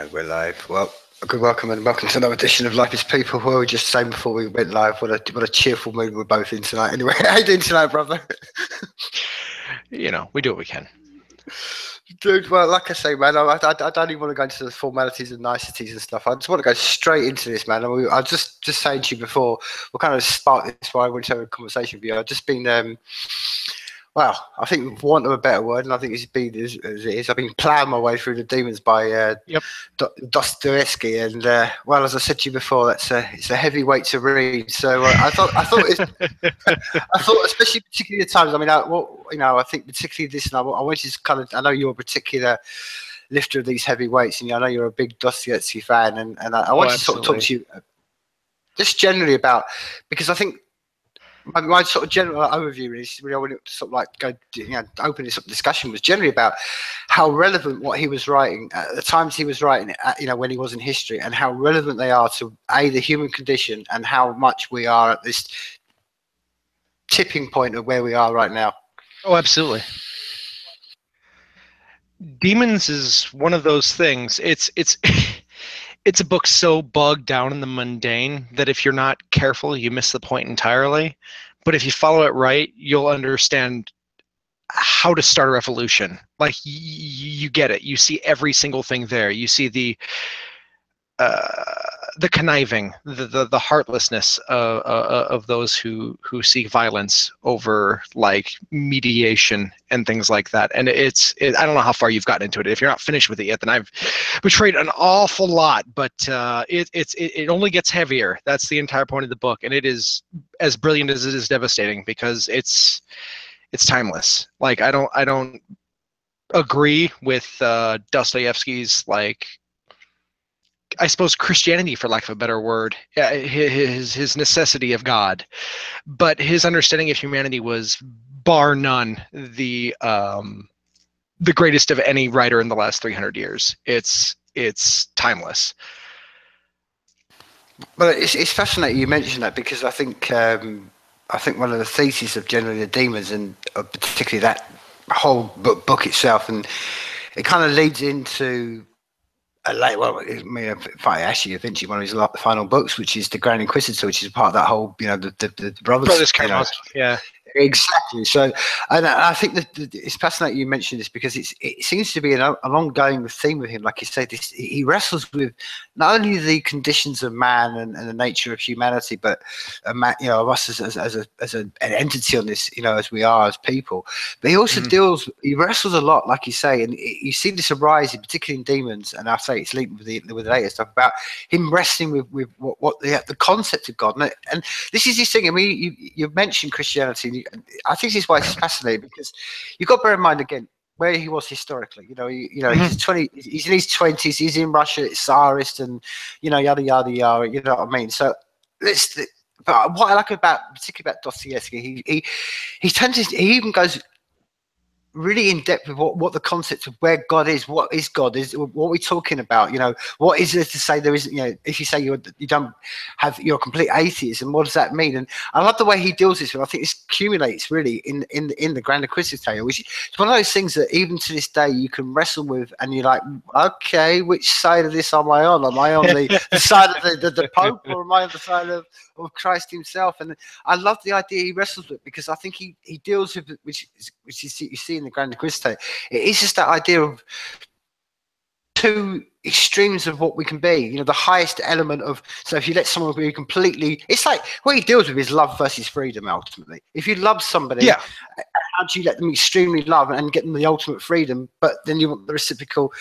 And we're live. Well, a good welcome and welcome to another edition of Life is People. Well, we were just saying before we went live, what a cheerful mood we're both in tonight. Anyway, how you doing tonight, brother? You know, we do what we can. Dude, well, like I say, man, I don't even want to go into the formalities and niceties and stuff. I just want to go straight into this, man. I was just saying to you before, we'll kind of spark this while I want to have a conversation with you. I've just been, well, I think for want of a better word, and I think it's been as it is, I've been ploughing my way through the demons by Dostoevsky, and well, as I said to you before, it's a heavy weight to read. So I thought I thought, especially particularly the times. I mean, I think particularly this, and I wanted to kind of, I know you're a particular lifter of these heavy weights, and I know you're a big Dostoevsky fan, and I want to sort of talk to you just generally about, because I think. My sort of general overview is really, I want to sort of like go, open this up discussion was generally about how relevant what he was writing at the times he was writing it, when he was in history, and how relevant they are to the human condition and how much we are at this tipping point of where we are right now. Oh, absolutely. Demons is one of those things. It's it's a book so bogged down in the mundane that if you're not careful, you miss the point entirely. But if you follow it right, you'll understand how to start a revolution. Like you get it. You see every single thing there. You see the conniving, the heartlessness of those who seek violence over like mediation and things like that. And I don't know how far you've gotten into it. If you're not finished with it yet, then I've betrayed an awful lot. But it only gets heavier. That's the entire point of the book, and it is as brilliant as it is devastating because it's timeless. Like I don't agree with Dostoevsky's like. I suppose Christianity, for lack of a better word, his necessity of God, but his understanding of humanity was bar none the greatest of any writer in the last 300 years. It's timeless. Well, it's fascinating you mentioned that because I think one of the theses of generally the demons and particularly that whole book itself, and it kind of leads into. Actually, eventually one of his final books, which is the Grand Inquisitor, which is part of that whole, the brothers. Yeah. Exactly. So, and I think that it's fascinating you mentioned this because it seems to be an ongoing theme with him. Like you said, he wrestles with not only the conditions of man and the nature of humanity, but of us as an entity on this, as we are as people. But he also he wrestles a lot, like you say, and you see this arise, particularly in Demons, and I say it's linked with the later stuff about him wrestling with what the concept of God, and this is his thing. I mean, you mentioned Christianity. I think this is why it's fascinating because you've got to bear in mind again where he was historically. He's in his 20s. He's in Russia. It's Tsarist, and yada yada yada. You know what I mean? So but what I like particularly about Dostoevsky, he even goes really in depth with what the concept of where God is, what is God, is what we're talking about. What is it to say there isn't? If you say you're a complete atheism, what does that mean? And I love the way he deals with this. I think this accumulates really in the Grand Inquisitor, which is one of those things that even to this day you can wrestle with, and you're like, okay, which side of this am I on? Am I on the side of the Pope, or am I on the side of Christ himself? And I love the idea he wrestles with because I think he deals with which you see in the Grand Inquisitor. It is just that idea of two extremes of what we can be. The highest element of. So if you let someone be completely, it's like what he deals with is love versus freedom. Ultimately, if you love somebody, how do you let them extremely love and get them the ultimate freedom? But then you want the reciprocal.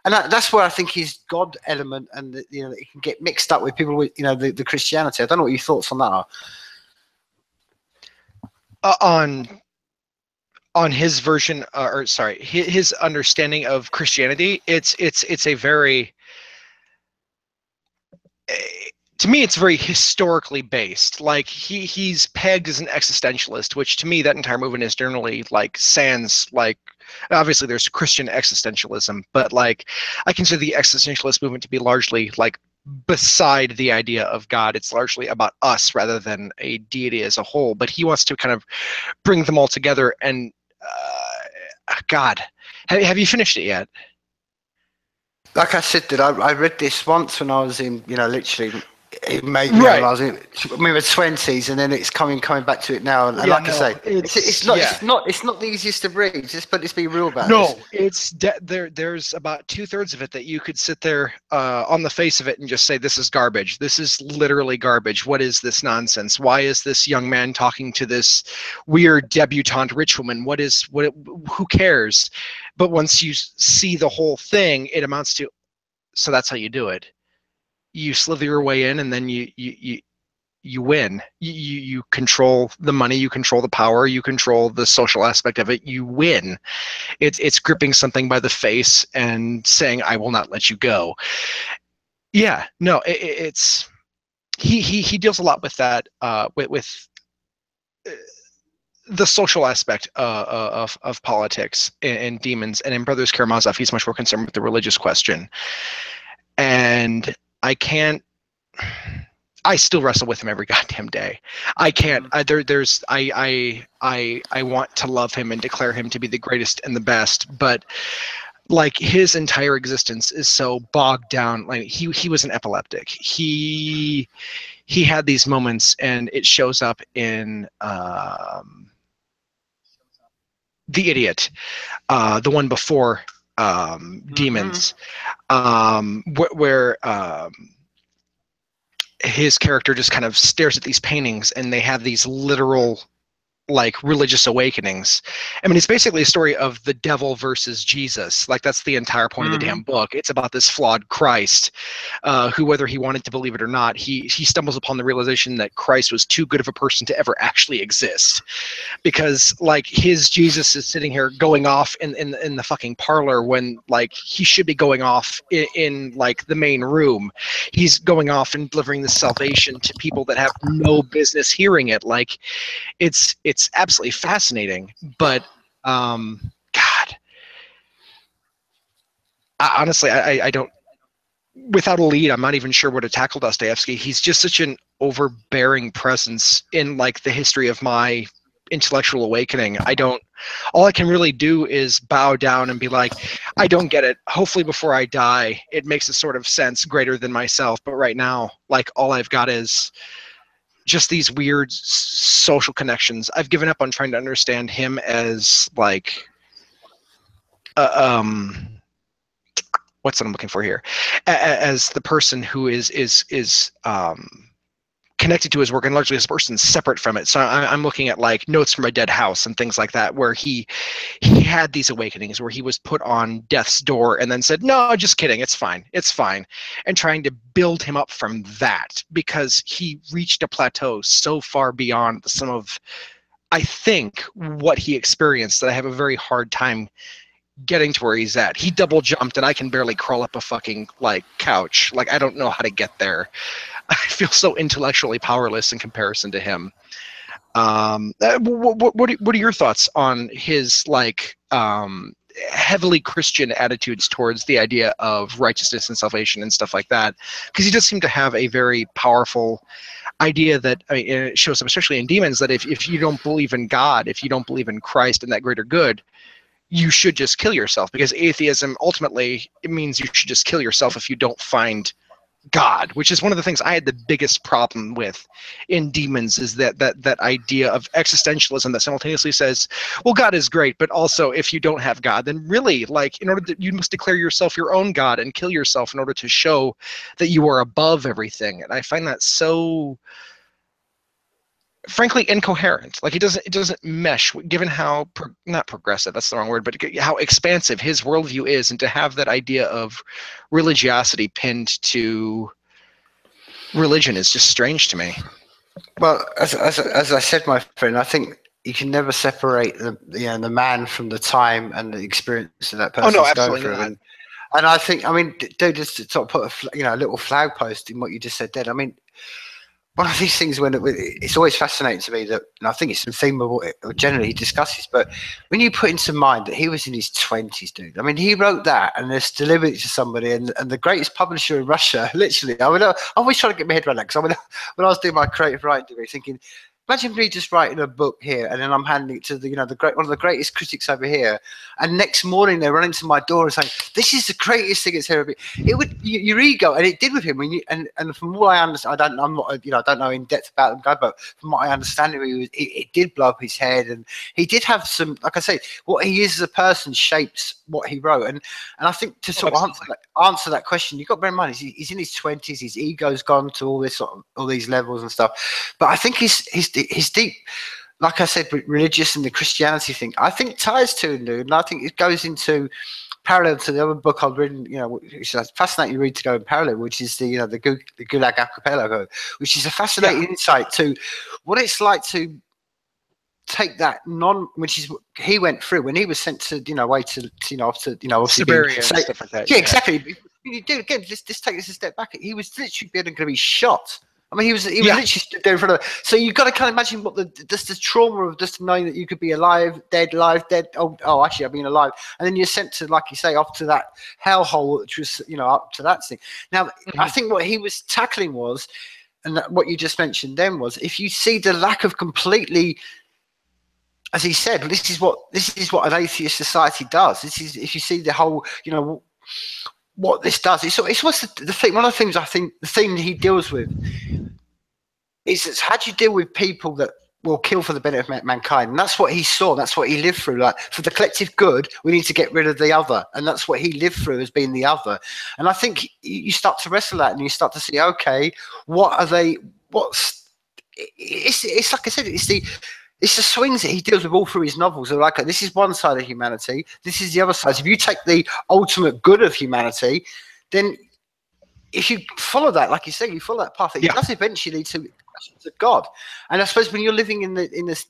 And that's where I think his God element and it can get mixed up with people with the Christianity. I don't know what your thoughts on that are. On his version, his understanding of Christianity, it's a very, to me, it's very historically based. Like he's pegged as an existentialist, which to me, that entire movement is generally like sans like. Obviously, there's Christian existentialism, but like I consider the existentialist movement to be largely like beside the idea of God. It's largely about us rather than a deity as a whole. But he wants to kind of bring them all together. And God, have you finished it yet? like I said, that I read this once when I was in, literally, it made me, when Right. I was in my 20s, and then it's coming back to it now. And Yeah, like I no, say, it's yeah. it's not the easiest to read. Let's be real about this. No, there's about 2/3 of it that you could sit there on the face of it and just say, this is garbage. This is literally garbage. What is this nonsense? Why is this young man talking to this weird debutante rich woman? Who cares? But once you see the whole thing, it amounts to, so that's how you do it. You slither your way in, and then you win. You control the money, you control the power, you control the social aspect of it. You win. It's gripping something by the face and saying, "I will not let you go." Yeah, no, it's he deals a lot with that, with the social aspect of politics and demons. And in Brothers Karamazov, he's much more concerned with the religious question. And I can't. I still wrestle with him every goddamn day. I can't. I want to love him and declare him to be the greatest and the best, but like his entire existence is so bogged down. Like he was an epileptic. He had these moments, and it shows up in The Idiot, the one before Demons, where his character just kind of stares at these paintings, and they have these literal like religious awakenings. I mean, it's basically a story of the devil versus Jesus. Like that's the entire point of the damn book. It's about this flawed Christ, who, whether he wanted to believe it or not, he stumbles upon the realization that Christ was too good of a person to ever actually exist. Because like his Jesus is sitting here going off in the fucking parlor when like he should be going off in like the main room. He's going off and delivering this salvation to people that have no business hearing it. Like it's absolutely fascinating, but God, honestly, I don't. Without a lead, I'm not even sure where to tackle Dostoevsky. He's just such an overbearing presence in like the history of my intellectual awakening. I don't. All I can really do is bow down and be like, I don't get it. Hopefully, before I die, it makes a sort of sense greater than myself. But right now, like all I've got is just these weird social connections. I've given up on trying to understand him as like, uh, um, what's what I'm looking for here, as the person who is connected to his work, and largely as a person separate from it. So I'm looking at like Notes from a Dead House and things like that, where he had these awakenings, where he was put on death's door and then said, no, just kidding, it's fine, and trying to build him up from that, because he reached a plateau so far beyond the sum of, I think, what he experienced, that I have a very hard time getting to where he's at. He double jumped, and I can barely crawl up a fucking like couch. Like I don't know how to get there. I feel so intellectually powerless in comparison to him. What are your thoughts on his like heavily Christian attitudes towards the idea of righteousness and salvation and stuff like that? Because he does seem to have a very powerful idea that, I mean, it shows up especially in Demons, that if you don't believe in God, if you don't believe in Christ and that greater good, you should just kill yourself, because atheism ultimately, it means you should just kill yourself if you don't find God, which is one of the things I had the biggest problem with in Demons, is that idea of existentialism that simultaneously says, well, God is great, but also if you don't have God, then really, like, in order to, you must declare yourself your own God and kill yourself in order to show that you are above everything. And I find that so, frankly, incoherent. Like it doesn't mesh, given how not progressive, that's the wrong word, but how expansive his worldview is, and to have that idea of religiosity pinned to religion is just strange to me. Well, as I said, my friend, I think you can never separate the man from the time and the experience that that Oh no, person's going absolutely through. not. And I think, I mean, dude, just to sort of put a little flag post in what you just said there. I mean, one of these things when it's always fascinating to me that, and I think it's the theme of what generally he discusses, but when you put into mind that he was in his 20s, dude, I mean, he wrote that and it's delivered it to somebody, and the greatest publisher in Russia, literally, I mean, I always try to get my head around that, because I mean, when I was doing my creative writing degree, thinking, imagine me just writing a book here, and then I'm handing it to the, the great, one of the greatest critics over here, and next morning they're running to my door and saying, "This is the greatest thing it's ever been." It would, your ego, and it did with him. When you, and from what I understand, I'm not, I don't know in depth about the guy, but from what I understand, it did blow up his head, and he did have some, like I say, what he is as a person shapes what he wrote, and I think to sort of answer that question, you've got to bear in mind he's in his 20s, his ego's gone to all this sort of, all these levels and stuff, but I think his deep, like I said, religious and the Christianity thing, I think ties to him, and I think it goes into parallel to the other book I've written, which is fascinating to read to go in parallel, which is the Gulag Archipelago, which is a fascinating insight to what it's like to take that which is what he went through when he was sent to, away to, Siberia and stuff like that. Yeah, exactly. You do again. Just take this a step back. He was literally going to be shot. I mean, he was literally stood there in front of. So you've got to kind of imagine what the trauma of just knowing that you could be alive, dead. Oh, actually, I've been alive, and then you're sent to, like you say, off to that hellhole, which was, up to that thing. Now, I think what he was tackling was, and what you just mentioned then was, if you see the lack of completely, as he said, this is what an atheist society does. This is, if you see the whole, what this does. It's what's the thing. One of the things I think the theme he deals with is how do you deal with people that will kill for the benefit of mankind, and that's what he saw. That's what he lived through. Like, for the collective good, we need to get rid of the other, and that's what he lived through as being the other. And I think you start to wrestle that, and you start to see, okay, what are they? It's like I said, it's the swings that he deals with all through his novels. They're like, this is one side of humanity, this is the other side. So if you take the ultimate good of humanity, then if you follow that, like you say, you follow that path, it does eventually lead to God. And I suppose when you're living in which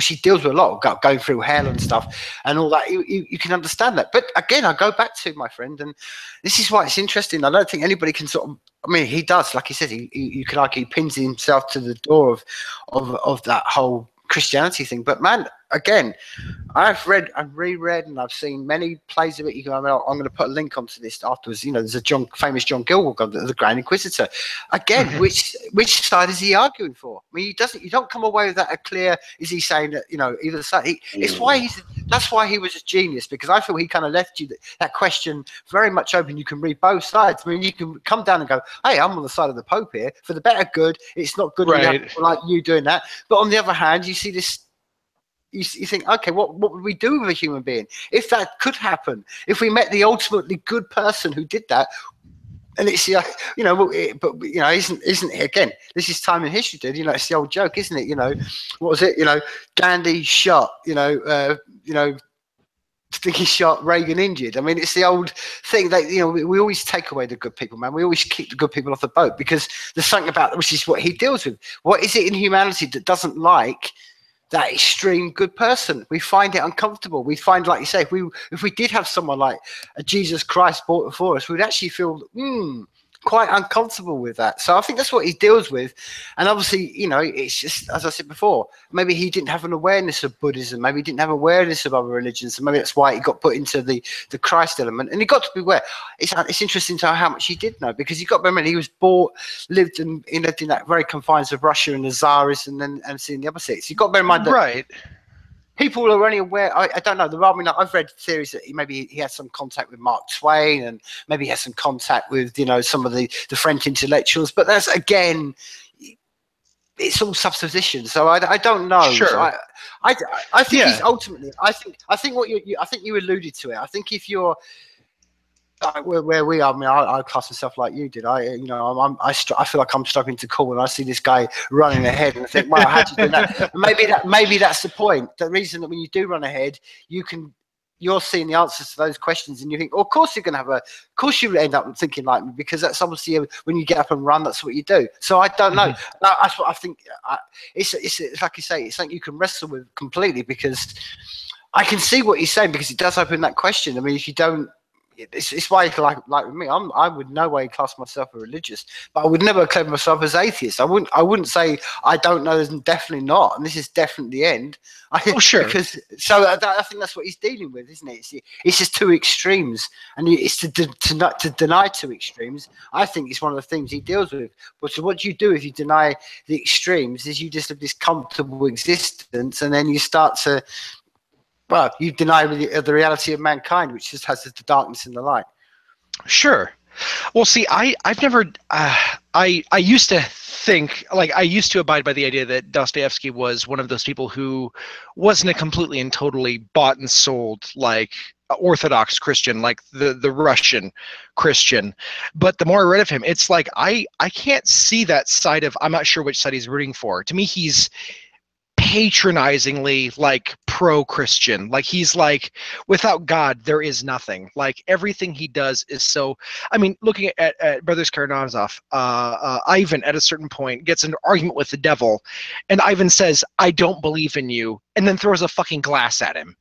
he deals with a lot of going through hell and stuff and all that, you can understand that. But again, I go back to my friend, and this is why it's interesting. I don't think anybody can sort of, I mean, he does, like he said, you could argue he pins himself to the door of that whole Christianity thing. But man, again, I've reread, and I've seen many plays of it. I'm going to put a link onto this afterwards. There's a famous John Gilwell, the Grand Inquisitor. Again, which side is he arguing for? I mean, you don't come away with that a clear. Is he saying that either side? That's why he was a genius, because I feel he kind of left you that question very much open. You can read both sides. I mean, you can come down and go, hey, I'm on the side of the Pope here for the better good. It's not good like you doing that. But on the other hand, you see this. You think, okay, what would we do with a human being if that could happen? If we met the ultimately good person who did that, and it's isn't it, again? This is time in history, dude. It's the old joke, isn't it? What was it? Gandhi shot. Think he shot, Reagan injured. I mean, it's the old thing that we always take away the good people, man. We always keep the good people off the boat, because there's something about, which is what he deals with. What is it in humanity that doesn't like that extreme good person? We find it uncomfortable. We find, like you say, if we did have someone like a Jesus Christ brought before us, we'd actually feel quite uncomfortable with that. So I think that's what he deals with. And obviously, it's just, as I said before, maybe he didn't have an awareness of Buddhism, maybe he didn't have awareness of other religions, and maybe that's why he got put into the Christ element. And he got to be aware. It's interesting to know how much he did know, because he got to remember he was lived in that very confines of Russia and the Tsars, and seeing the other states. You've got to bear in mind that people are only aware. I don't know. I've read theories that maybe he had some contact with Mark Twain, and maybe he had some contact with some of the French intellectuals. But that's, again, it's all supposition. So I don't know. Sure. So I think he's ultimately. I think what I think you alluded to it. I think if you're where we are, I mean, I class myself like you did. I feel like I'm struggling to call when I see this guy running ahead, and I think, well, how'd you do that? And maybe that's the point. The reason that when you do run ahead, you're seeing the answers to those questions, and you think, of course you're going to of course you end up thinking like me, because that's obviously when you get up and run, that's what you do. So I don't know. That's what I think. It's like you say, it's something you can wrestle with completely, because I can see what he's saying, because it does open that question. I mean, if you don't. it's why, like with me, I would no way class myself as religious, but I would never claim myself as atheist. I wouldn't say I don't know, and definitely not, and this is definitely the end. Oh, sure. Because so I think that's what he's dealing with, isn't it? It's just two extremes, and it's to deny two extremes. I think it's one of the things he deals with. But so what you do if you deny the extremes is you just have this comfortable existence, and then you start to, well, you deny the reality of mankind, which just has the darkness and the light. Sure. Well, see, I've never I used to think, like, I used to abide by the idea that Dostoevsky was one of those people who wasn't a completely and totally bought and sold, like, Orthodox Christian, like the Russian Christian. But the more I read of him, it's like I can't see that side of, I'm not sure which side he's rooting for. To me, he's patronizingly, like, pro-Christian. Like, he's like, without God there is nothing. Like, everything he does is so, I mean, looking at Brothers Karamazov, Ivan at a certain point gets an argument with the devil, and Ivan says, I don't believe in you, and then throws a fucking glass at him.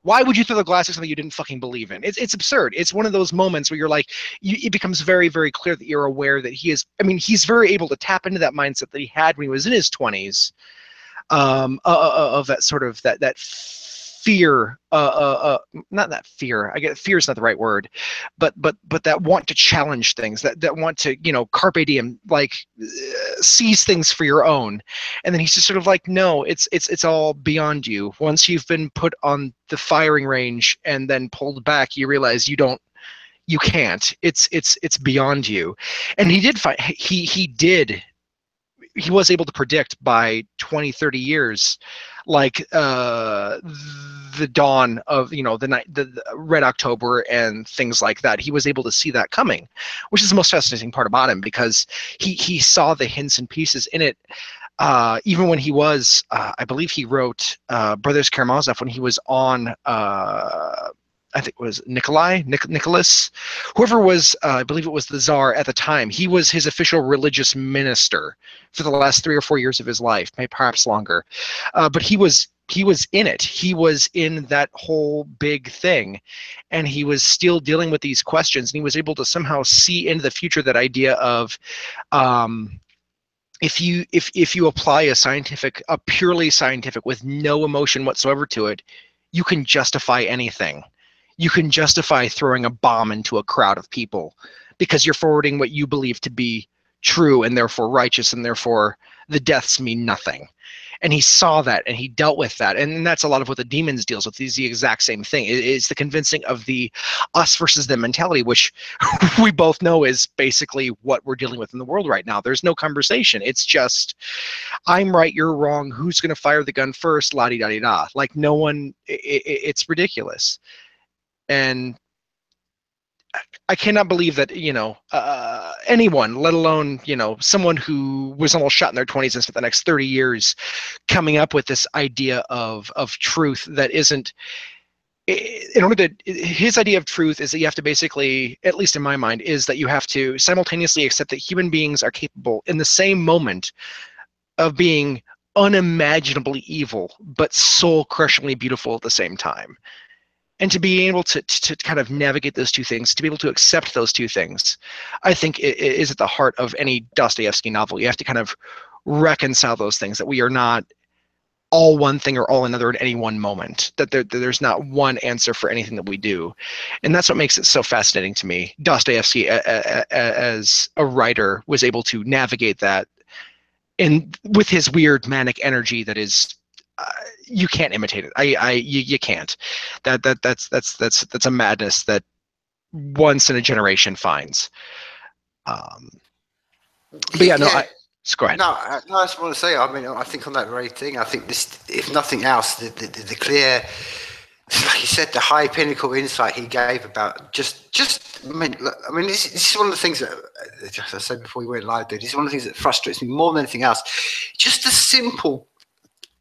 Why would you throw the glass at something you didn't fucking believe in? It's absurd. It's one of those moments where you're like, it becomes very, very clear that you're aware that he is, I mean, he's very able to tap into that mindset that he had when he was in his 20s, of that sort of that fear, not that fear. I get fear is not the right word, but that want to challenge things, that want to, carpe diem, like, seize things for your own. And then he's just sort of like, no, it's all beyond you. Once you've been put on the firing range and then pulled back, you realize you can't. It's beyond you. And he did find he was able to predict by 20, 30 years, like, the dawn of, the night, the Red October and things like that. He was able to see that coming, which is the most fascinating part about him, because he saw the hints and pieces in it. Even when he was, I believe he wrote Brothers Karamazov when he was on, I think it was Nicholas, whoever was, I believe it was the Tsar at the time. He was his official religious minister for the last 3 or 4 years of his life, maybe perhaps longer. But he was in it. He was in that whole big thing, and he was still dealing with these questions, and he was able to somehow see into the future that idea of, if you apply a purely scientific with no emotion whatsoever to it, you can justify anything. You can justify throwing a bomb into a crowd of people because you're forwarding what you believe to be true and therefore righteous, and therefore the deaths mean nothing. And he saw that, and he dealt with that. And that's a lot of what the demons deals with. Is the exact same thing. It's the convincing of the us versus them mentality, which we both know is basically what we're dealing with in the world right now. There's no conversation. It's just, I'm right, you're wrong. Who's going to fire the gun first? La-di-da-di-da. Like, no one, it's ridiculous. And I cannot believe that, anyone, let alone, someone who was almost shot in their 20s and spent the next 30 years coming up with this idea of truth that isn't, in order to, his idea of truth is that you have to basically, at least in my mind, is that you have to simultaneously accept that human beings are capable in the same moment of being unimaginably evil, but soul-crushingly beautiful at the same time. And to be able to kind of navigate those two things, to be able to accept those two things, I think it is at the heart of any Dostoevsky novel. You have to kind of reconcile those things, that we are not all one thing or all another at any one moment, that there's not one answer for anything that we do. And that's what makes it so fascinating to me. Dostoevsky, as a writer, was able to navigate that, and with his weird manic energy that is, you can't imitate it. You can't. That's a madness that once in a generation finds. But yeah, no. Go ahead. No, I just want to say, I mean, I think on that very thing, I think this, if nothing else, the clear, like you said, the high pinnacle insight he gave about I mean, this is one of the things that, as I said before we went live, dude, this is one of the things that frustrates me more than anything else. Just the simple,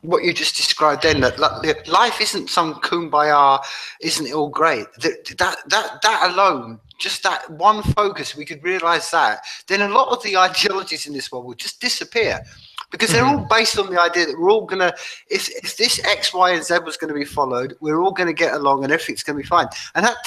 what you just described then, that life isn't some kumbaya, isn't it all great? That alone, just that one focus, we could realize that, then a lot of the ideologies in this world would just disappear. because they're all based on the idea that we're all going to, if this X, Y, and Z was going to be followed, we're all going to get along and everything's going to be fine. And that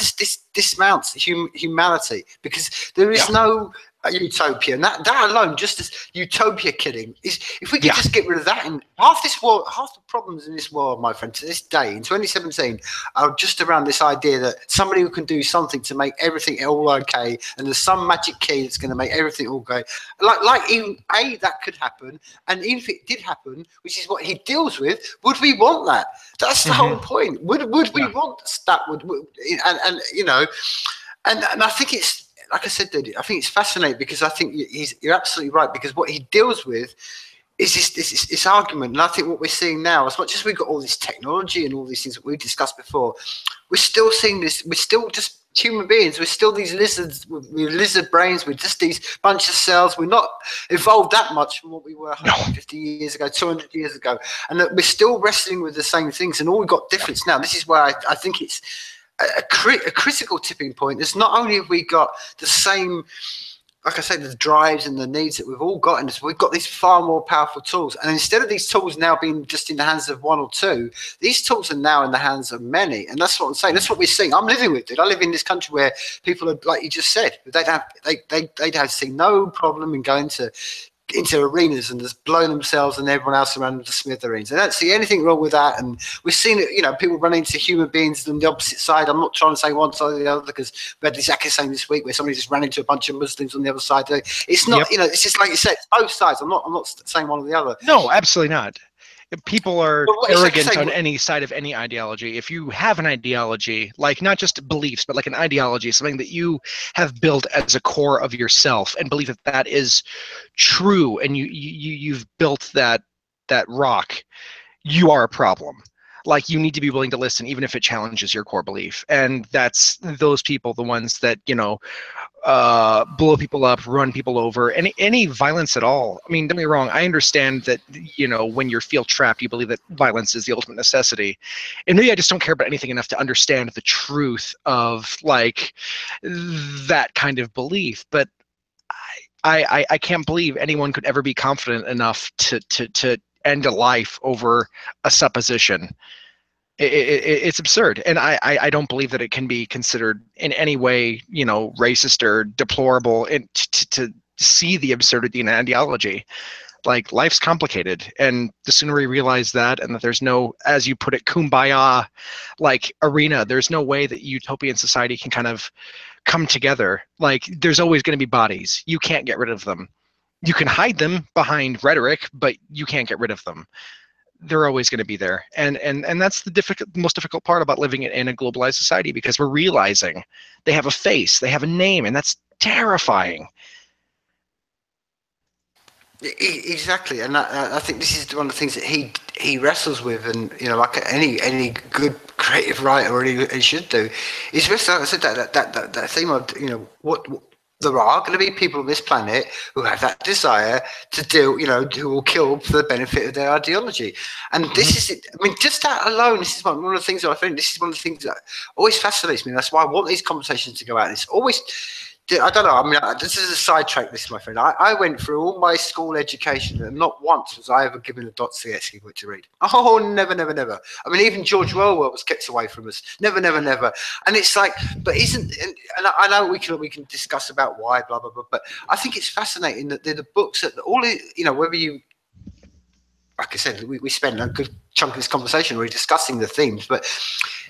dismounts humanity, because there is no utopia. And that alone, just as utopia killing, is if we could just get rid of that. And half the problems in this world, my friend, to this day in 2017 are just around this idea that somebody who can do something to make everything all okay, and there's some magic key that's going to make everything all go. Like even that could happen, and even if it did happen, which is what he deals with, would we want that? That's the whole point. Would we want that? And you know, and I think it's, like I said, dude, I think it's fascinating, because I think you're absolutely right, because what he deals with is this argument. And I think what we're seeing now, as much as we've got all this technology and all these things that we discussed before, we're still seeing this. We're still just human beings. We're still these lizards with lizard brains. We're just these bunch of cells. We're not evolved that much from what we were 150 years ago, 200 years ago. And that we're still wrestling with the same things. And all we've got difference now. This is where I think it's a critical tipping point. It's not only have we got the same, like I say, the drives and the needs that we've all got in us, we've got these far more powerful tools. And instead of these tools now being just in the hands of one or two, these tools are now in the hands of many. And that's what I'm saying. That's what we're seeing. I'm living with it. I live in this country where people are, like you just said, they'd have seen no problem in going into arenas and just blowing themselves and everyone else around them to smithereens. I don't see anything wrong with that. And we've seen it, you know, people run into human beings on the opposite side. I'm not trying to say one side or the other, because we had exactly the same this week where somebody just ran into a bunch of Muslims on the other side. It's not, you know, it's just like you said, it's both sides. I'm not saying one or the other. No, absolutely not. People are arrogant on any side of any ideology. If you have an ideology, like not just beliefs, but like an ideology, something that you have built as a core of yourself and believe that that is true, and you've built that rock, you are a problem. Like, you need to be willing to listen, even if it challenges your core belief. And that's those people, the ones that, you know, blow people up, run people over, any violence at all. I mean, don't get me wrong, I understand that, you know, when you feel trapped, you believe that violence is the ultimate necessity. And maybe I just don't care about anything enough to understand the truth of, like, that kind of belief. But I can't believe anyone could ever be confident enough to end a life over a supposition. It's absurd, and I don't believe that it can be considered in any way, you know, racist or deplorable, and to see the absurdity in ideology. Like, life's complicated, and the sooner we realize that, and that there's no, as you put it, kumbaya like arena, there's no way that utopian society can kind of come together. Like, there's always going to be bodies. You can't get rid of them. You can hide them behind rhetoric, but you can't get rid of them. They're always going to be there. And that's the most difficult part about living in a globalized society, because we're realizing they have a face, they have a name, and that's terrifying. Exactly, and I think this is one of the things that he wrestles with, and, you know, like any good creative writer really should do, is wrestle. I said that theme of, you know, what there are going to be people on this planet who have that desire to do, you know, who will kill for the benefit of their ideology. And this is it. I mean, just that alone, this is one of the things that I think, this is one of the things that always fascinates me. That's why I want these conversations to go out. And it's always, I don't know, I mean, this is a sidetrack, this, my friend. I went through all my school education, and not once was I ever given a Dostoevsky book to read. Oh, never, never, never. I mean, even George Orwell was kept away from us. Never, never, never. And it's like, but isn't, and I know we can discuss about why, blah, blah, blah, but I think it's fascinating that they're the books that all, you know, whether you, like I said, we spend a good chunk of this conversation really discussing the themes, but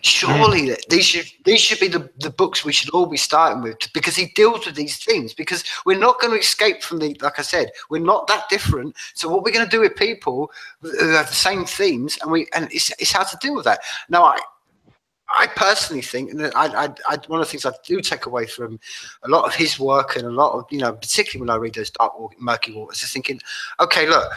surely these should be the books we should all be starting with, because he deals with these themes, because we're not going to escape from the, like I said, we're not that different. So what we're going to do with people who have the same themes, and it's how to deal with that. Now, I personally think, and I one of the things I do take away from a lot of his work, and a lot of, you know, particularly when I read those dark, murky waters, is thinking, okay, look.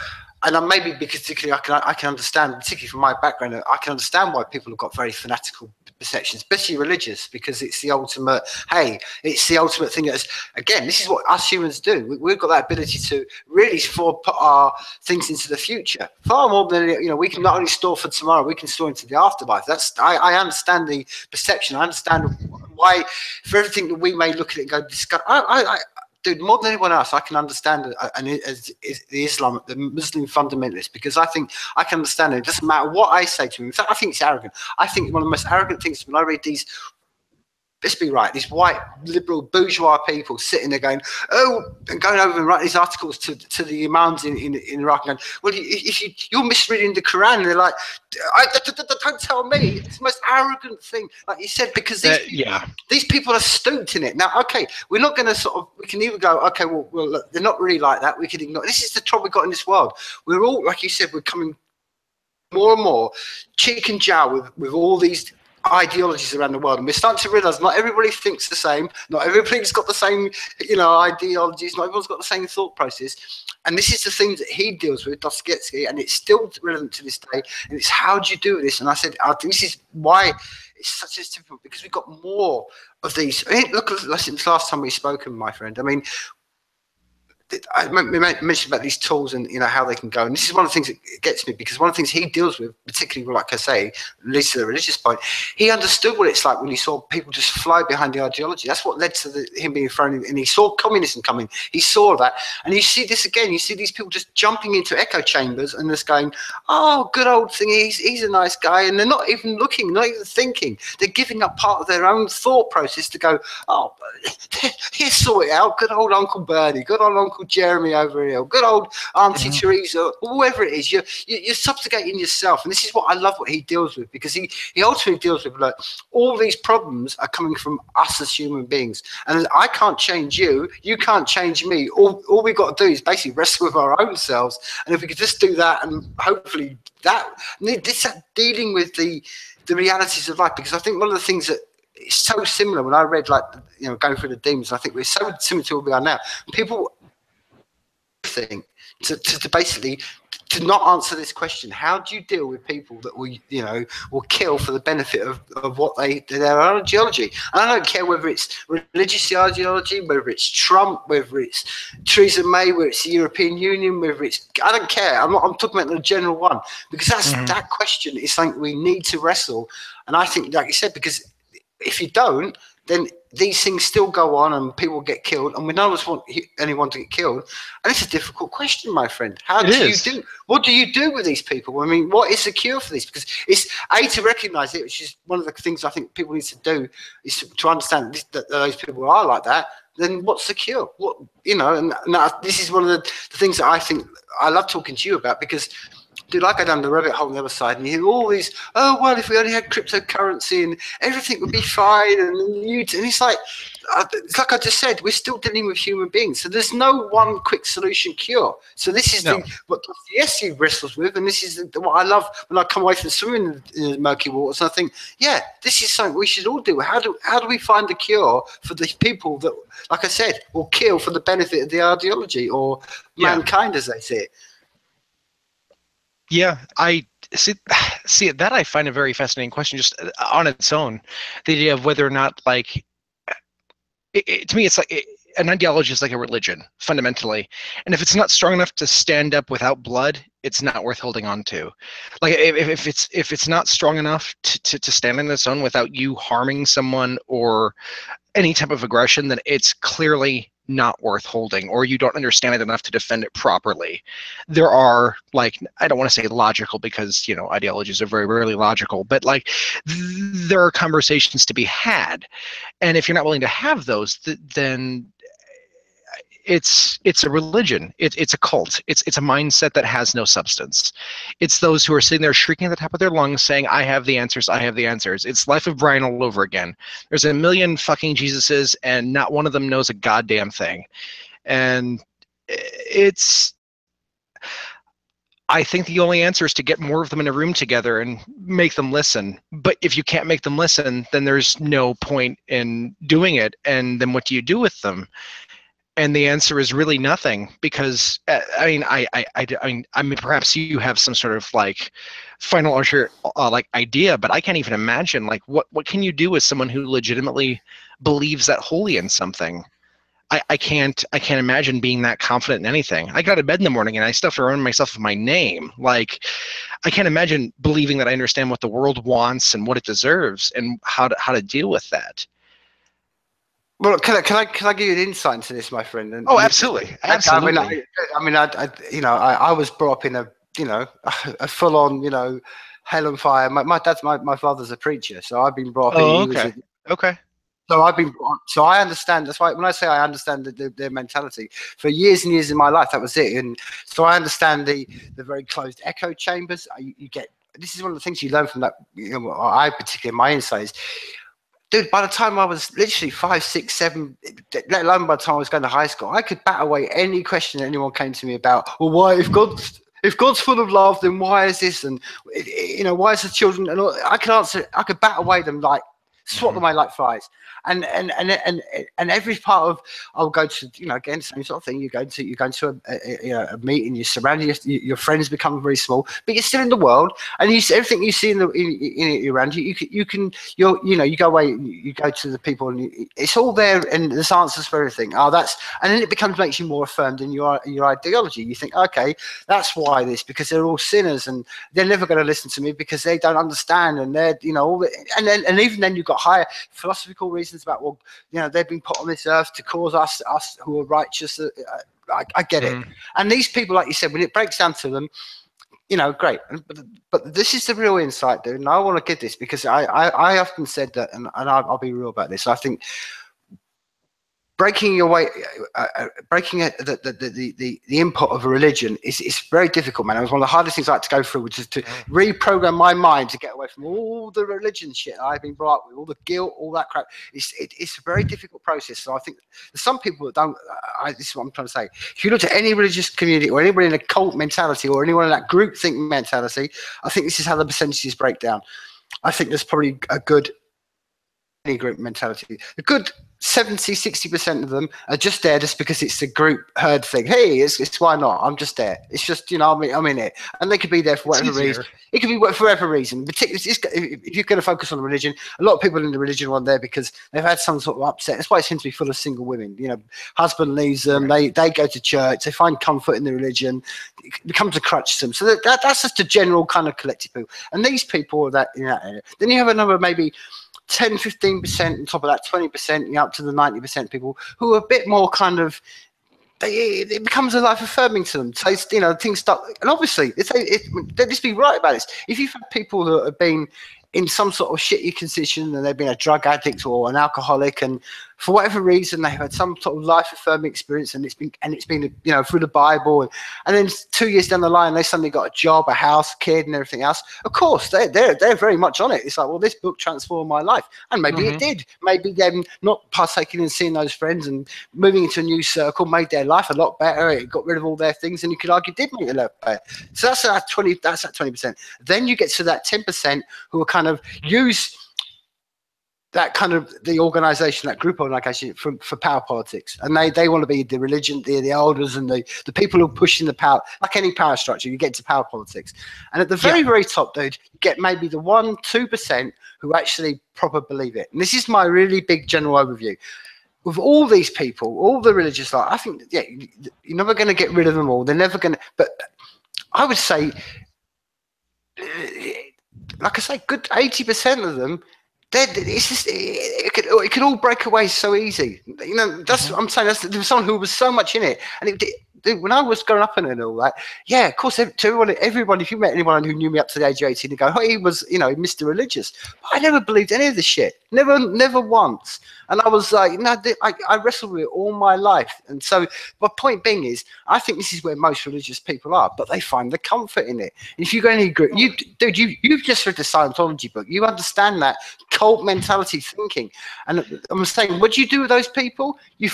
And maybe because particularly I can understand, particularly from my background, I can understand why people have got very fanatical perceptions, especially religious, because it's the ultimate, hey, it's the ultimate thing. That's, again, this is what us humans do. We've got that ability to really put our things into the future, far more than, you know, we can not only store for tomorrow, we can store into the afterlife. I understand the perception. I understand why, for everything that we may look at it and go, discuss. dude, more than anyone else, I can understand the Muslim fundamentalist, because I think I can understand it. It doesn't matter what I say to him. In fact, I think it's arrogant. I think one of the most arrogant things when I read these, let's be right, these white liberal bourgeois people sitting there going, oh, and going over and writing these articles to the imams in Iraq and going, well, you're misreading the Quran. And they're like, don't tell me. It's the most arrogant thing, like you said, because these people are stooped in it. Now, okay, we're not going to we can either go, okay, well, look, they're not really like that. We can ignore. This is the trouble we've got in this world. We're all, like you said, we're coming more and more cheek and jowl with all these ideologies around the world, and we're starting to realize not everybody thinks the same, not everybody's got the same ideologies, not everyone's got the same thought process. And this is the things that he deals with, Dostoevsky, and it's still relevant to this day. And it's, how do you do this? And I said, I think this is why it's such a difficult, because we've got more of these. I mean, look, listen, the last time we spoken, my friend, I mean, I mentioned about these tools and how they can go, and this is one of the things that gets me, because one of the things he deals with, particularly like I say, leads to the religious point. He understood what it's like when he saw people just fly behind the ideology. That's what led to him being thrown in, and he saw communism coming. He saw that, and you see this again. You see these people just jumping into echo chambers and just going, "Oh, good old thing. He's a nice guy," and they're not even looking, not even thinking. They're giving up part of their own thought process to go, "Oh, he'll sort it out. Good old Uncle Bernie. Good old Uncle Jeremy over here, good old Auntie Teresa, or whoever it is." You're subjugating yourself, and this is what I love what he deals with, because he ultimately deals with, like, all these problems are coming from us as human beings, and I can't change you, you can't change me. All we've got to do is basically wrestle with our own selves, and if we could just do that, and hopefully this dealing with the realities of life, because I think one of the things that it's so similar when I read, like, going through the demons, I think we're so similar to where we are now. People think to basically to not answer this question: how do you deal with people that will kill for the benefit of what their ideology? And I don't care whether it's religious ideology, whether it's Trump, whether it's Theresa May, whether it's the European Union, whether it's, I don't care. I'm talking about the general one, because that question is something we need to wrestle. And I think, like you said, because if you don't, then these things still go on and people get killed, and we none of us want anyone to get killed. And it's a difficult question, my friend. What do you do with these people? I mean, what is the cure for this? Because it's to recognize it, which is one of the things I think people need to do, is to understand that those people are like that. Then what's the cure? And this is one of the things that I think I love talking to you about, because, dude, I go down the rabbit hole on the other side, and you hear all these, oh, well, if we only had cryptocurrency and everything would be fine, and it's like I just said, we're still dealing with human beings, so there's no one quick solution cure. So this is what Dostoevsky wrestles with, and this is what I love when I come away from swimming in the murky waters, and I think, yeah, this is something we should all do. How do we find a cure for the people that, like I said, will kill for the benefit of the ideology or mankind, as they say it? Yeah, I see that. I find a very fascinating question, just on its own. The idea of whether or not, like, to me, it's like an ideology is like a religion, fundamentally. And if it's not strong enough to stand up without blood, it's not worth holding on to. Like, if it's not strong enough to stand on its own without you harming someone or any type of aggression, then it's clearly not worth holding, or you don't understand it enough to defend it properly. There are, like, I don't want to say logical, because ideologies are very rarely logical, but like there are conversations to be had, and if you're not willing to have those, then it's a religion. It's a cult. It's a mindset that has no substance. It's those who are sitting there shrieking at the top of their lungs saying, I have the answers, I have the answers. It's Life of Brian all over again. There's a million fucking Jesuses, and not one of them knows a goddamn thing. And I think the only answer is to get more of them in a room together and make them listen. But if you can't make them listen, then there's no point in doing it. And then what do you do with them? And the answer is really nothing, because I mean, perhaps you have some sort of like final answer, like idea, but I can't even imagine, like, what can you do with someone who legitimately believes that wholly in something? I can't imagine being that confident in anything. I got out of bed in the morning and I still have to remind myself of my name. Like, I can't imagine believing that I understand what the world wants and what it deserves and how to deal with that. Well, can I give you an insight into this, my friend? Oh, absolutely, absolutely. I was brought up in a, a full on, hell and fire. My father's a preacher, so I've been brought up. Oh, He was okay, okay. So so I understand. That's why when I say I understand their mentality, for years and years in my life, that was it. And so I understand the very closed echo chambers. You get, this is one of the things you learn from that. I particularly, my insight is, dude, by the time I was literally 5, 6, 7, let alone by the time I was going to high school, I could bat away any question that anyone came to me about. Well, why, if God's full of love, then why is this? And why is the children? And all, I could answer. I could bat away them like, swat them away like flies. And every part of, I'll go to, again, same sort of thing. You go to a meeting, you're surrounded, your friends become very small, but you're still in the world, and everything you see around you, you go away, you go to the people, and it's all there, and there's answers for everything. And then it makes you more affirmed in your ideology. You think, okay, that's why because they're all sinners, and they're never going to listen to me because they don't understand, and they're, and even then you've got higher philosophical reasons about, well, they've been put on this earth to cause us who are righteous. I get it. And these people, like you said, when it breaks down to them, great. But this is the real insight, dude. And I want to give this because I often said that, and I'll be real about this. I think breaking the input of a religion is very difficult, man. It was one of the hardest things I had to go through, which is to reprogram my mind to get away from all the religion shit I've been brought up with, all the guilt, all that crap. It's a very difficult process. So I think there's some people that don't. This is what I'm trying to say. If you look at any religious community or anybody in a cult mentality or anyone in that group think mentality, I think this is how the percentages break down. I think there's probably a good group mentality. A good 70-60% of them are just there just because it's a group herd thing. Hey, it's why not? I'm just there. It's just, I'm in it. And they could be there for whatever reason. It could be for whatever reason. Particularly, if you're going to focus on religion, a lot of people in the religion are there because they've had some sort of upset. That's why it seems to be full of single women. Husband leaves them. Right. They go to church. They find comfort in the religion. It becomes a crutch to them. So that's just a general kind of collective people. And these people are that in that area. Then you have a number of maybe 10-15% on top of that, 20%, up to the 90% people who are a bit more kind of, it becomes a life affirming to them. So things start, and obviously let's be right about this. If you've had people that have been in some sort of shitty condition and they've been a drug addict or an alcoholic, and for whatever reason they've had some sort of life affirming experience, and it's been through the Bible, and then 2 years down the line they suddenly got a job, a house, a kid, and everything else. Of course they're very much on it. It's like, well, this book transformed my life, and maybe it did. Maybe them not partaking in seeing those friends and moving into a new circle made their life a lot better. It got rid of all their things, and you could argue did make it a lot better. So that's that 20%. Then you get to that 10% who are kind of use that kind of the organization, that group organization for power politics, and they want to be the religion, the elders, and the people who are pushing the power. Like any power structure, you get to power politics, and at the very top, dude, you get maybe the 1-2% who actually proper believe it. And this is my really big general overview. With all these people, all the religious, I think, you're never going to get rid of them all. They're never going to. But I would say, like I say, good 80% of them. It's just it could all break away so easy. That's what I'm saying. There was someone who was so much in it, and when I was growing up and all that, of course, to everyone, if you met anyone who knew me up to the age of 18, you go, oh, he was, Mr. Religious. But I never believed any of this shit. Never once. And I was like, no, I wrestled with it all my life. And so my point being is, I think this is where most religious people are, but they find the comfort in it. And if you go in any group, you've just read the Scientology book. You understand that cult mentality thinking. And I'm saying, what do you do with those people? You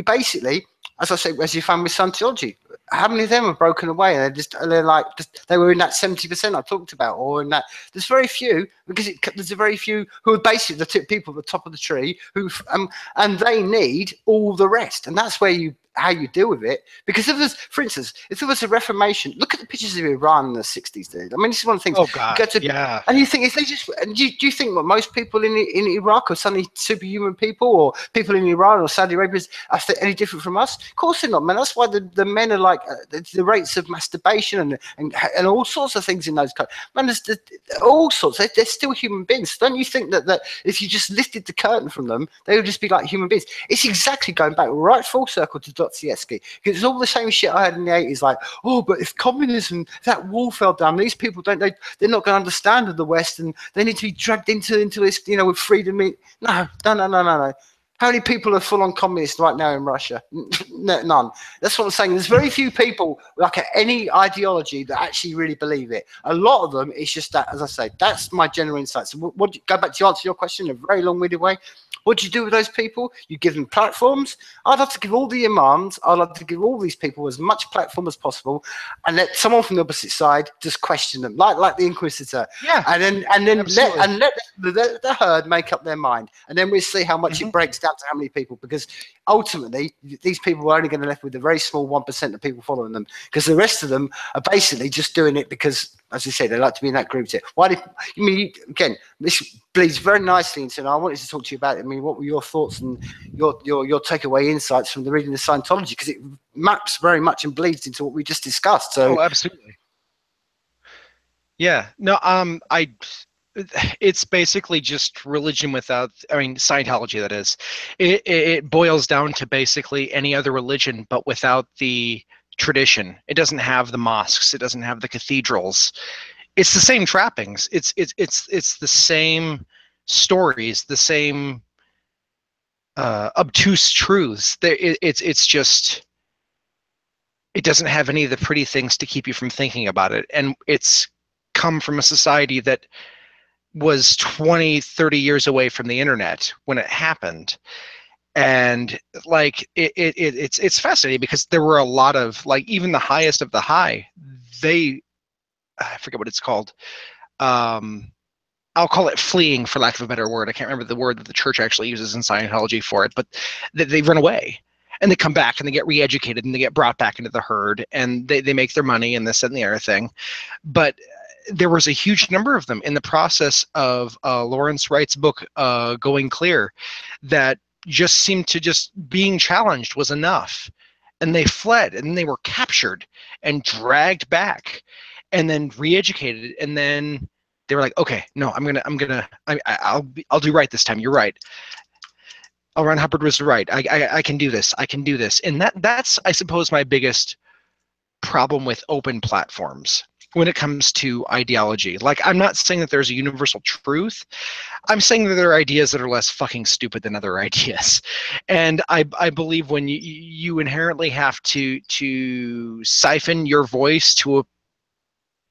basically, as I say, as you found with Scientology, how many of them have broken away? And they were in that 70% I talked about, or in that. There's very few, because there's a very few who are basically the people at the top of the tree who, and they need all the rest. And that's where you how you deal with it. Because if there's, for instance, if there was a reformation, look at the pictures of Iran in the 60s, dude. I mean, this is one of the things. Oh You God, go to, yeah. and you think if they just, and do you think that most people in Iraq are suddenly superhuman people, or people in Iran or Saudi Arabia are any different from us? Of course they're not, man. That's why the men are like the rates of masturbation and all sorts of things in those countries. Man, there's all sorts. They're still human beings. Don't you think that if you just lifted the curtain from them, they would just be like human beings? It's exactly going back right full circle to Dostoevsky, because it's all the same shit I had in the 80s. Like, oh, but if communism, that wall fell down, these people they're not going to understand of the West, and they need to be dragged into this, with freedom. No. How many people are full on communists right now in Russia? None. That's what I'm saying. There's very few people like any ideology that actually really believe it. A lot of them, it's just that, as I say, that's my general insight. So go back to answer your question in a very long-winded way. What do you do with those people? You give them platforms. I'd love to give all the imams, I'd love to give all these people as much platform as possible, and let someone from the opposite side just question them, like the Inquisitor. Yeah. And then let the herd make up their mind, and then we'll see how much it breaks down to how many people. Because ultimately, these people are only going to be left with a very small 1% of people following them, because the rest of them are basically just doing it because, as I said, they like to be in that group. Again, this bleeds very nicely into, and I wanted to talk to you about it. I mean, what were your thoughts and your takeaway insights from the reading of Scientology? Because it maps very much and bleeds into what we just discussed. So, absolutely. Yeah. No. It's basically just religion without, Scientology, that is. It boils down to basically any other religion, but without the tradition. It doesn't have the mosques. It doesn't have the cathedrals. It's the same trappings. It's the same stories, the same obtuse truths. It's just, it doesn't have any of the pretty things to keep you from thinking about it. And it's come from a society that was 20, 30 years away from the internet when it happened. And like it's fascinating because there were a lot of, like, even the highest of the high, I forget what it's called. I'll call it fleeing, for lack of a better word. I can't remember the word that the church actually uses in Scientology for it, but they run away and they come back and they get re-educated and they get brought back into the herd and they make their money and this and the other thing. But there was a huge number of them in the process of Lawrence Wright's book, Going Clear, that just seemed to just being challenged was enough. And they fled and they were captured and dragged back and then re-educated. And then they were like, okay, no, I'll do right this time. You're right. L. Ron Hubbard was right. I can do this. I can do this. And that's, I suppose, my biggest problem with open platforms when it comes to ideology. Like, I'm not saying that there's a universal truth. I'm saying that there are ideas that are less fucking stupid than other ideas. And I believe when you inherently have to siphon your voice to a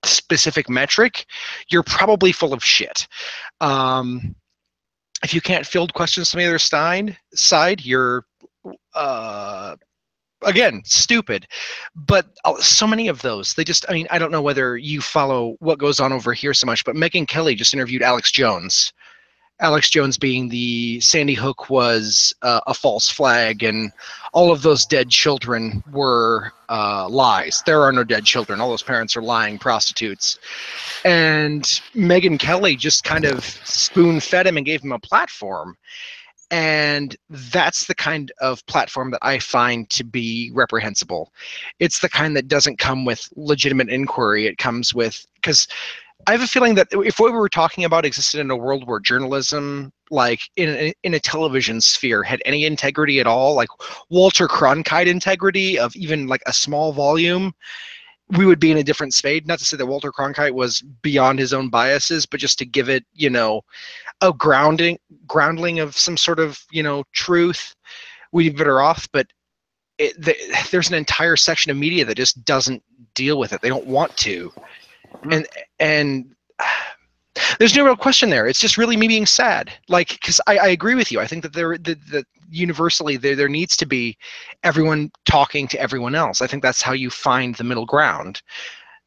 specific metric, you're probably full of shit. If you can't field questions from the other side, you're again, stupid. But so many of those, I don't know whether you follow what goes on over here so much, but Megyn Kelly just interviewed Alex Jones. Alex Jones being the Sandy Hook was a false flag, and all of those dead children were lies. There are no dead children. All those parents are lying prostitutes. And Megyn Kelly just kind of spoon-fed him and gave him a platform. And that's the kind of platform that I find to be reprehensible. It's the kind that doesn't come with legitimate inquiry. It comes with, because I have a feeling that if what we were talking about existed in a world where journalism, like in a television sphere, had any integrity at all, like Walter Cronkite integrity of even like a small volume, we would be in a different space. Not to say that Walter Cronkite was beyond his own biases, but just to give it, a groundling of some sort of, truth, we'd be better off. But there's an entire section of media that just doesn't deal with it. They don't want to. And there's no real question there. It's just really me being sad. Like, because I agree with you. I think that that universally there needs to be everyone talking to everyone else. I think that's how you find the middle ground.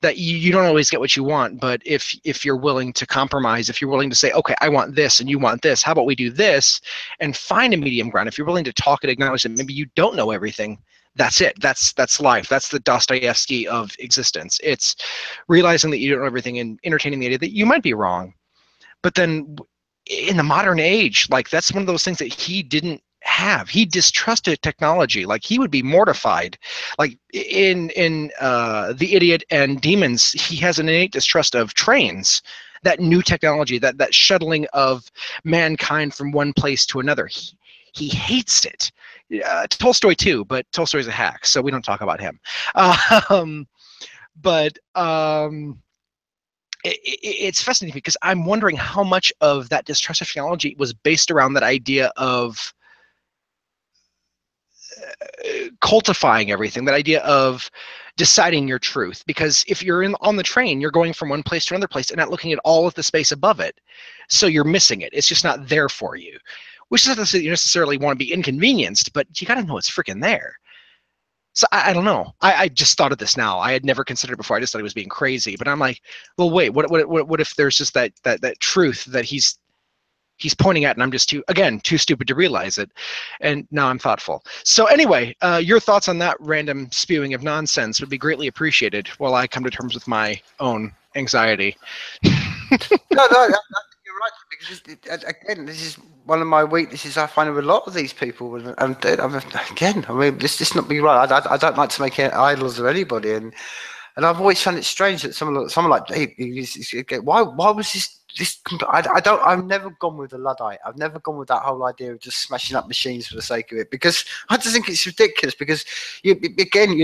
That you don't always get what you want, but if you're willing to compromise, if you're willing to say, okay, I want this and you want this, how about we do this, and find a medium ground. If you're willing to talk and acknowledge that maybe you don't know everything, That's it. That's life. That's the Dostoevsky of existence. It's realizing that you don't know everything and entertaining the idea that you might be wrong. But then in the modern age, like that's one of those things that he didn't have. He distrusted technology. Like he would be mortified. Like in The Idiot and Demons, he has an innate distrust of trains, that new technology, that shuttling of mankind from one place to another. He hates it. Tolstoy too, but Tolstoy's a hack, so we don't talk about him. But it's fascinating because I'm wondering how much of that distrust of technology was based around that idea of cultifying everything, that idea of deciding your truth. Because if you're on the train, you're going from one place to another place and not looking at all of the space above it. So you're missing it. It's just not there for you. Which is not to say that you necessarily want to be inconvenienced, but you got to know it's freaking there. So I don't know. I just thought of this now. I had never considered it before. I just thought he was being crazy. But I'm like, well, wait. What if there's just that truth that he's pointing at, and I'm just too stupid to realize it. And now I'm thoughtful. So anyway, your thoughts on that random spewing of nonsense would be greatly appreciated while I come to terms with my own anxiety. No, you're right, because again, this is one of my weaknesses I find with a lot of these people, and again, I mean, this not be right. I don't like to make idols of anybody, and I've always found it strange that someone like Dave, why was this? I've never gone with the Luddite. I've never gone with that whole idea of just smashing up machines for the sake of it, because I just think it's ridiculous. Because you're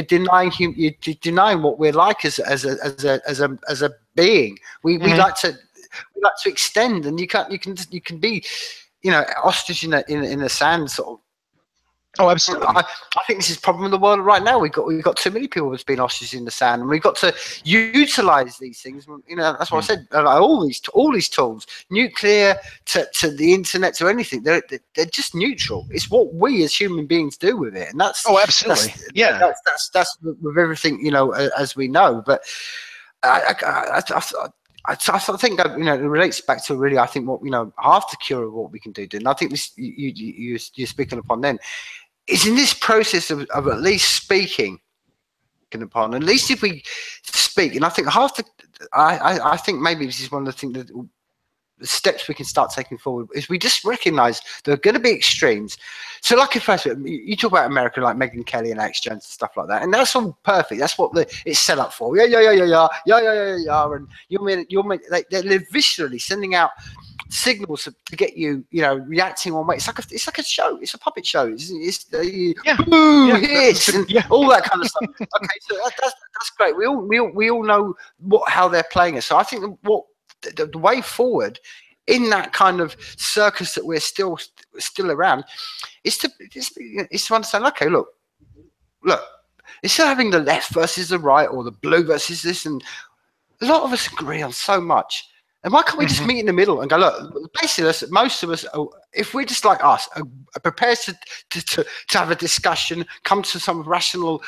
denying what we're like as a being. We like to extend, and you can be, ostrich in the sand sort of. Oh, absolutely. I think this is a problem in the world right now. We've got too many people that's been ostriches in the sand, and we've got to utilize these things. That's what I said. All these tools, nuclear to the internet to anything, they're just neutral. It's what we as human beings do with it, and that's absolutely. That's with everything as we know. But I think that it relates back to really, I think, what half the cure of what we can do. And I think this you're speaking upon then is in this process of at least speaking upon. At least if we speak, and I think I think maybe this is one of the things that the steps we can start taking forward is we just recognize there are going to be extremes. So, like if you talk about America, like Megyn Kelly and Alex Jones and stuff like that, and that's all perfect. That's what it's set up for. Yeah, and they're viscerally sending out signals to get you, reacting one way. It's like a show. It's a puppet show. It's all that kind of stuff. Okay, so that's great. We all know how they're playing it. So I think the way forward in that kind of circus that we're still around is to understand. Okay, look. Instead of having the left versus the right or the blue versus this, and a lot of us agree on so much. And why can't we just meet in the middle and go, look, basically, most of us, if we're just like us, are prepared to have a discussion, come to some rational,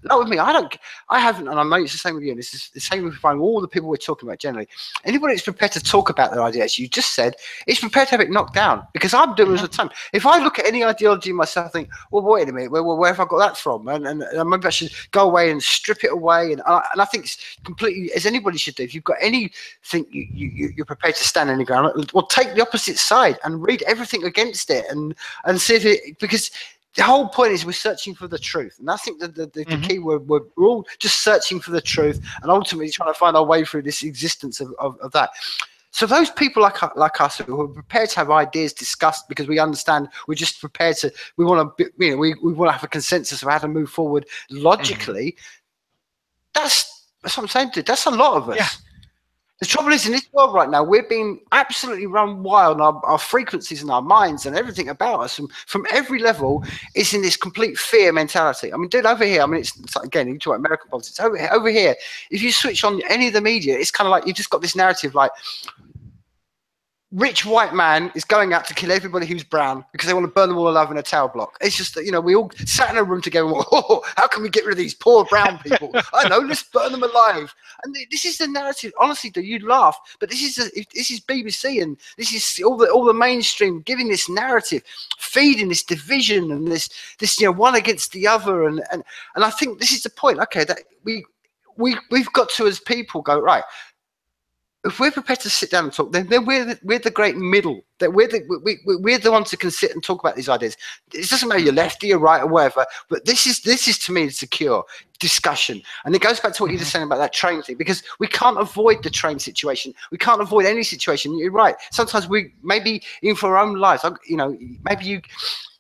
not with me, I haven't, and I know it's the same with you, and it's the same with all the people we're talking about generally. Anybody that's prepared to talk about their ideas, you just said, is prepared to have it knocked down, because I'm doing it all the time. If I look at any ideology myself, I think, well, wait a minute, where have I got that from? And maybe I should go away and strip it away. And I think it's completely, as anybody should do, if you've got anything you're prepared to stand any ground, well, take the opposite side and read everything against it and see if it, because the whole point is we're searching for the truth. And I think that the key word, we're all just searching for the truth and ultimately trying to find our way through this existence of that. So those people like us who are prepared to have ideas discussed because we understand, we're just prepared to, we want to, we want to have a consensus of how to move forward logically. That's what I'm saying, dude. That's a lot of us. Yeah. The trouble is, in this world right now, we're being absolutely run wild. Our frequencies and our minds and everything about us from every level is in this complete fear mentality. I mean, dude, over here, it's again, you talk about American politics. Over here, if you switch on any of the media, it's kind of like you've just got this narrative like, rich white man is going out to kill everybody who's brown because they want to burn them all alive in a tower block. It's just that, you know, we all sat in a room together and went, oh, how can we get rid of these poor brown people? I know, let's burn them alive. And this is the narrative. Honestly, you'd laugh, but this is BBC, and this is all the mainstream giving this narrative, feeding this division and this you know, one against the other, and I think this is the point. Okay, that we've got to, as people, go, right, if we're prepared to sit down and talk, then we're the great middle. That we're the ones who can sit and talk about these ideas. It doesn't matter you're lefty or right or whatever, but this is to me the secure discussion. And it goes back to what you were saying about that train thing, because we can't avoid the train situation. We can't avoid any situation. You're right. Sometimes we, maybe even for our own lives, you know, maybe you.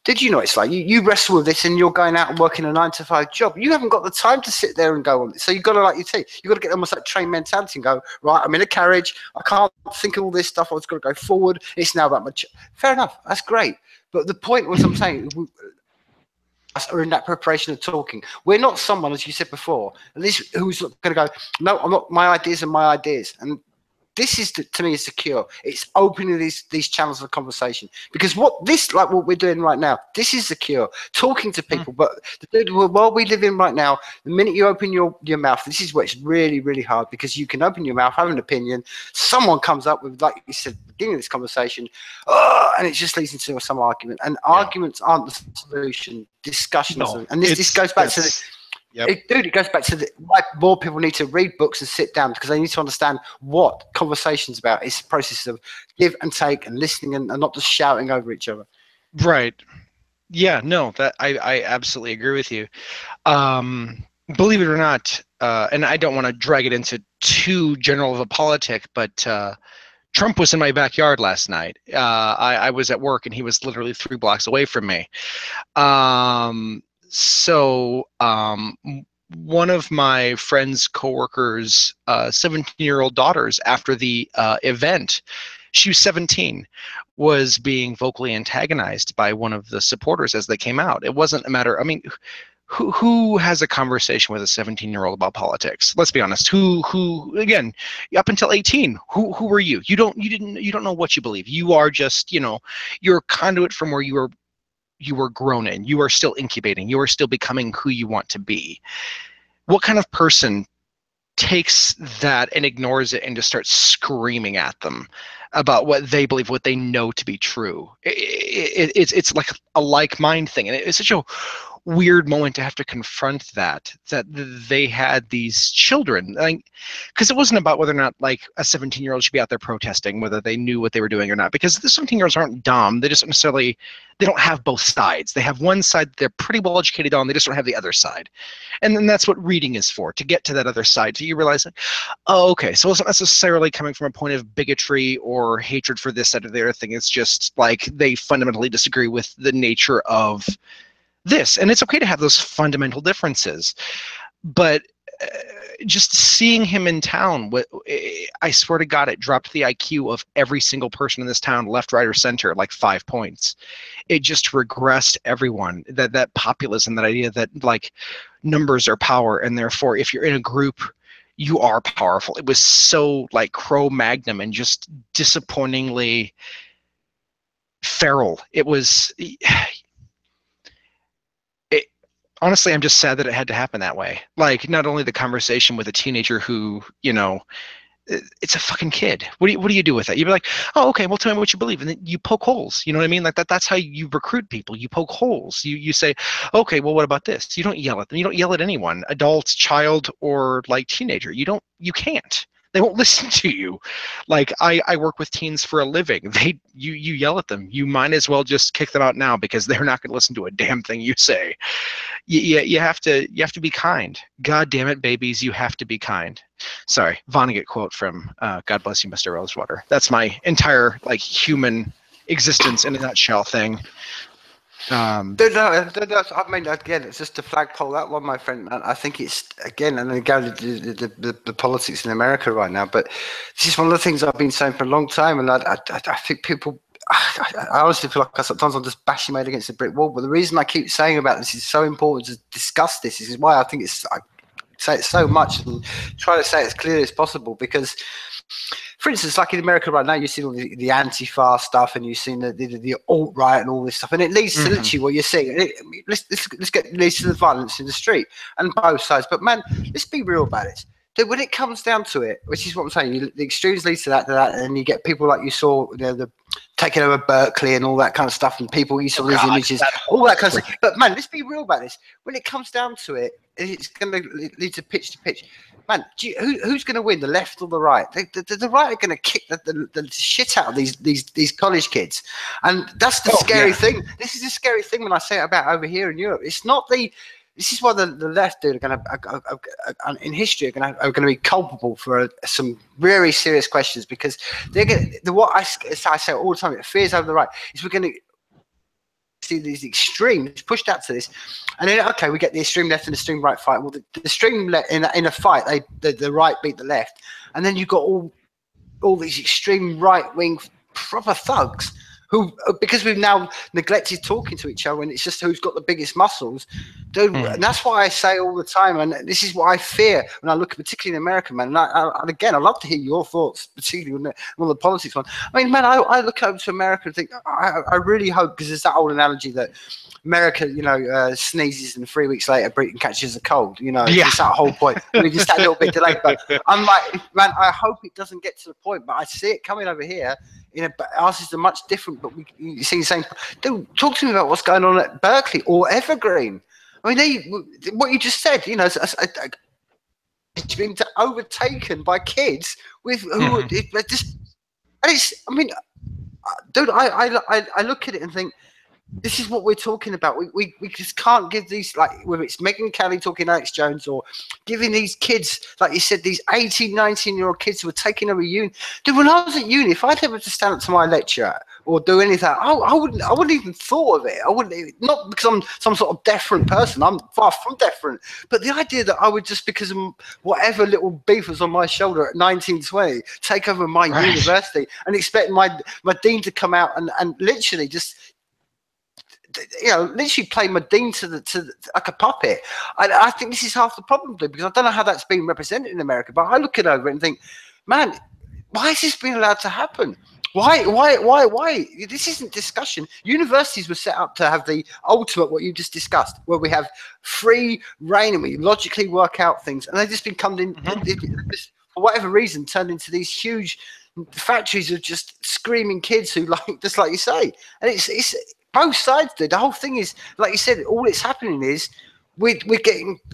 Did you know it's like you wrestle with this and you're going out and working a 9-to-5 job? You haven't got the time to sit there and go on. So you've got to, like you say, you've got to get almost like train mentality and go, right, I'm in a carriage. I can't think of all this stuff. I've got to go forward. It's now about my fair enough. That's great. But the point was, I'm saying, are in that preparation of talking. We're not someone, as you said before, at least who's going to go, no, I'm not, my ideas are my ideas. And this is, to me, is secure. It's opening these channels of conversation, because what we're doing right now, this is secure. Talking to people, but the world we live in right now, the minute you open your mouth, this is where it's really, really hard, because you can open your mouth, have an opinion, someone comes up with, like you said at the beginning of this conversation, and it just leads into some argument. And arguments aren't the solution. Discussions, and this goes back to the. Yep. It goes back to why more people need to read books and sit down, because they need to understand what conversation's about. It's a process of give and take and listening, and not just shouting over each other. Right. Yeah, no, that I absolutely agree with you. Believe it or not, and I don't want to drag it into too general of a politic, but Trump was in my backyard last night. I was at work and he was literally 3 blocks away from me. So one of my friend's coworkers' 17-year-old daughters, after the event, she was 17, was being vocally antagonized by one of the supporters as they came out. It wasn't a matter, I mean, who has a conversation with a 17-year-old about politics? Let's be honest. Who again, up until 18, who were you? You don't know what you believe. You are just, you know, you're a conduit from where you were grown in. You are still incubating. You are still becoming who you want to be. What kind of person takes that and ignores it and just starts screaming at them about what they believe, what they know to be true? It's like a like mind thing, and it's such a weird moment to have to confront that they had these children, because it wasn't about whether or not like a 17-year-old should be out there protesting, whether they knew what they were doing or not, because the 17-year-olds aren't dumb. They just necessarily, they don't have both sides. They have one side that they're pretty well educated on, they just don't have the other side. And then that's what reading is for, to get to that other side, so you realize that, oh, okay, so it's not necessarily coming from a point of bigotry or hatred for this, that, or the other thing. It's just like they fundamentally disagree with the nature of this, and it's okay to have those fundamental differences. But just seeing him in town, I swear to God, it dropped the IQ of every single person in this town, left, right, or center, like 5 points. It just regressed everyone. That populism, that idea that like numbers are power, and therefore if you're in a group, you are powerful. It was so like Cro-Magnon and just disappointingly feral. It was. Honestly, I'm just sad that it had to happen that way. Like, not only the conversation with a teenager who, you know, it's a fucking kid. What do you do with it? You'd be like, oh, okay, well, tell me what you believe, and then you poke holes. You know what I mean? Like that's how you recruit people. You poke holes. You say, okay, well, what about this? You don't yell at them. You don't yell at anyone, adult, child, or like teenager. You can't. They won't listen to you. Like I work with teens for a living. You yell at them. You might as well just kick them out now, because they're not going to listen to a damn thing you say. You have to be kind. God damn it, babies, you have to be kind. Sorry, Vonnegut quote from God Bless You, Mr. Rosewater. That's my entire like human existence in a nutshell thing. I mean, again, it's just a flagpole, that one, my friend. I think it's, again, and then go to the politics in America right now, but this is one of the things I've been saying for a long time, and I think people, I honestly feel like sometimes I'm just bashing my head against a brick wall, but the reason I keep saying about this is so important to discuss this. Is why I say it so much and try to say it as clearly as possible, because for instance, like in America right now, you've seen all the Antifa stuff, and you've seen the alt right and all this stuff, and it leads to literally what you're seeing. Let's get leads to the violence in the street and both sides. But man, let's be real about it. So when it comes down to it, which is what I'm saying, the extremes lead to that, and you get people like you saw, the taking over Berkeley and all that kind of stuff, and people you saw these images, all that kind of stuff. But man, let's be real about this. When it comes down to it, it's going to lead to pitch. Man, who's going to win, the left or the right? The right are going to kick the shit out of these college kids, and that's the scary thing. This is the scary thing when I say it about over here in Europe. It's not the. This is why the left are going to, in history, are going to be culpable for some very serious questions, because they're going to, what I say all the time, it fears over the right, is we're going to see these extremes pushed out to this, and then okay, we get the extreme left and the extreme right fight. Well, the extreme left in a fight, the right beat the left, and then you've got all these extreme right wing proper thugs who, because we've now neglected talking to each other, and it's just who's got the biggest muscles, dude. And that's why I say all the time, and this is what I fear when I look, particularly in America, man. And again, I'd love to hear your thoughts, particularly on the politics one. I mean, man, I look over to America and think, I really hope, because there's that old analogy that America, sneezes and 3 weeks later Britain catches a cold. It's that whole point. We just had a little bit delayed, but I'm like, man, I hope it doesn't get to the point. But I see it coming over here. Ours is much different, but you see the same. Dude, talk to me about what's going on at Berkeley or Evergreen. I mean, what you just said, it's been overtaken by kids with who are just. And it's, I mean, dude, I look at it and think, this is what we're talking about. We just can't give these, like, whether it's Megyn Kelly talking Alex Jones, or giving these kids, like you said, these 18, 19-year-old kids who are taking over uni. Dude, when I was at uni, if I'd ever to stand up to my lecturer or do anything, I wouldn't even thought of it. I wouldn't, not because I'm some sort of deferent person. I'm far from deferent. But the idea that I would just, because of whatever little beef was on my shoulder at 19, 20, take over my university and expect my dean to come out and literally just, literally play my dean to like a puppet. I think this is half the problem, because I don't know how that's being represented in America, but I look it over and think, man, why is this being allowed to happen? Why? This isn't discussion. Universities were set up to have the ultimate, what you just discussed, where we have free reign and we logically work out things, and they've just become, for whatever reason, turned into these huge factories of just screaming kids who, like, just like you say, and it's both sides do. The whole thing is, like you said, all it's happening is we're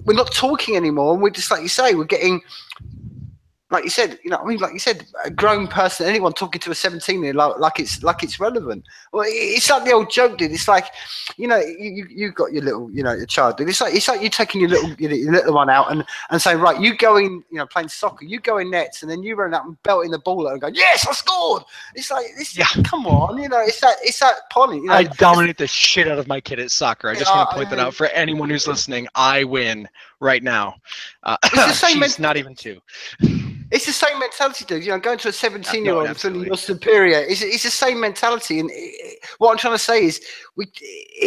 not talking anymore, and we're just, like you say, we're getting, like you said, like you said, a grown person, anyone talking to a 17-year-old like it's relevant. Well, it's like the old joke, dude. It's like, you got your little, your child, dude. It's like you taking your little one out and saying, right, you go in, playing soccer, you go in nets, and then you run out and belting the ball out and go, yes, I scored. It's like this. Yeah. Come on, it's that point. I dominate the shit out of my kid at soccer. I just want to point that out for anyone who's listening. I win right now. It's the same. She's not even 2. It's the same mentality, dude. Going to a 17-year-old and feeling you're superior. It's the same mentality. And what I'm trying to say is, it's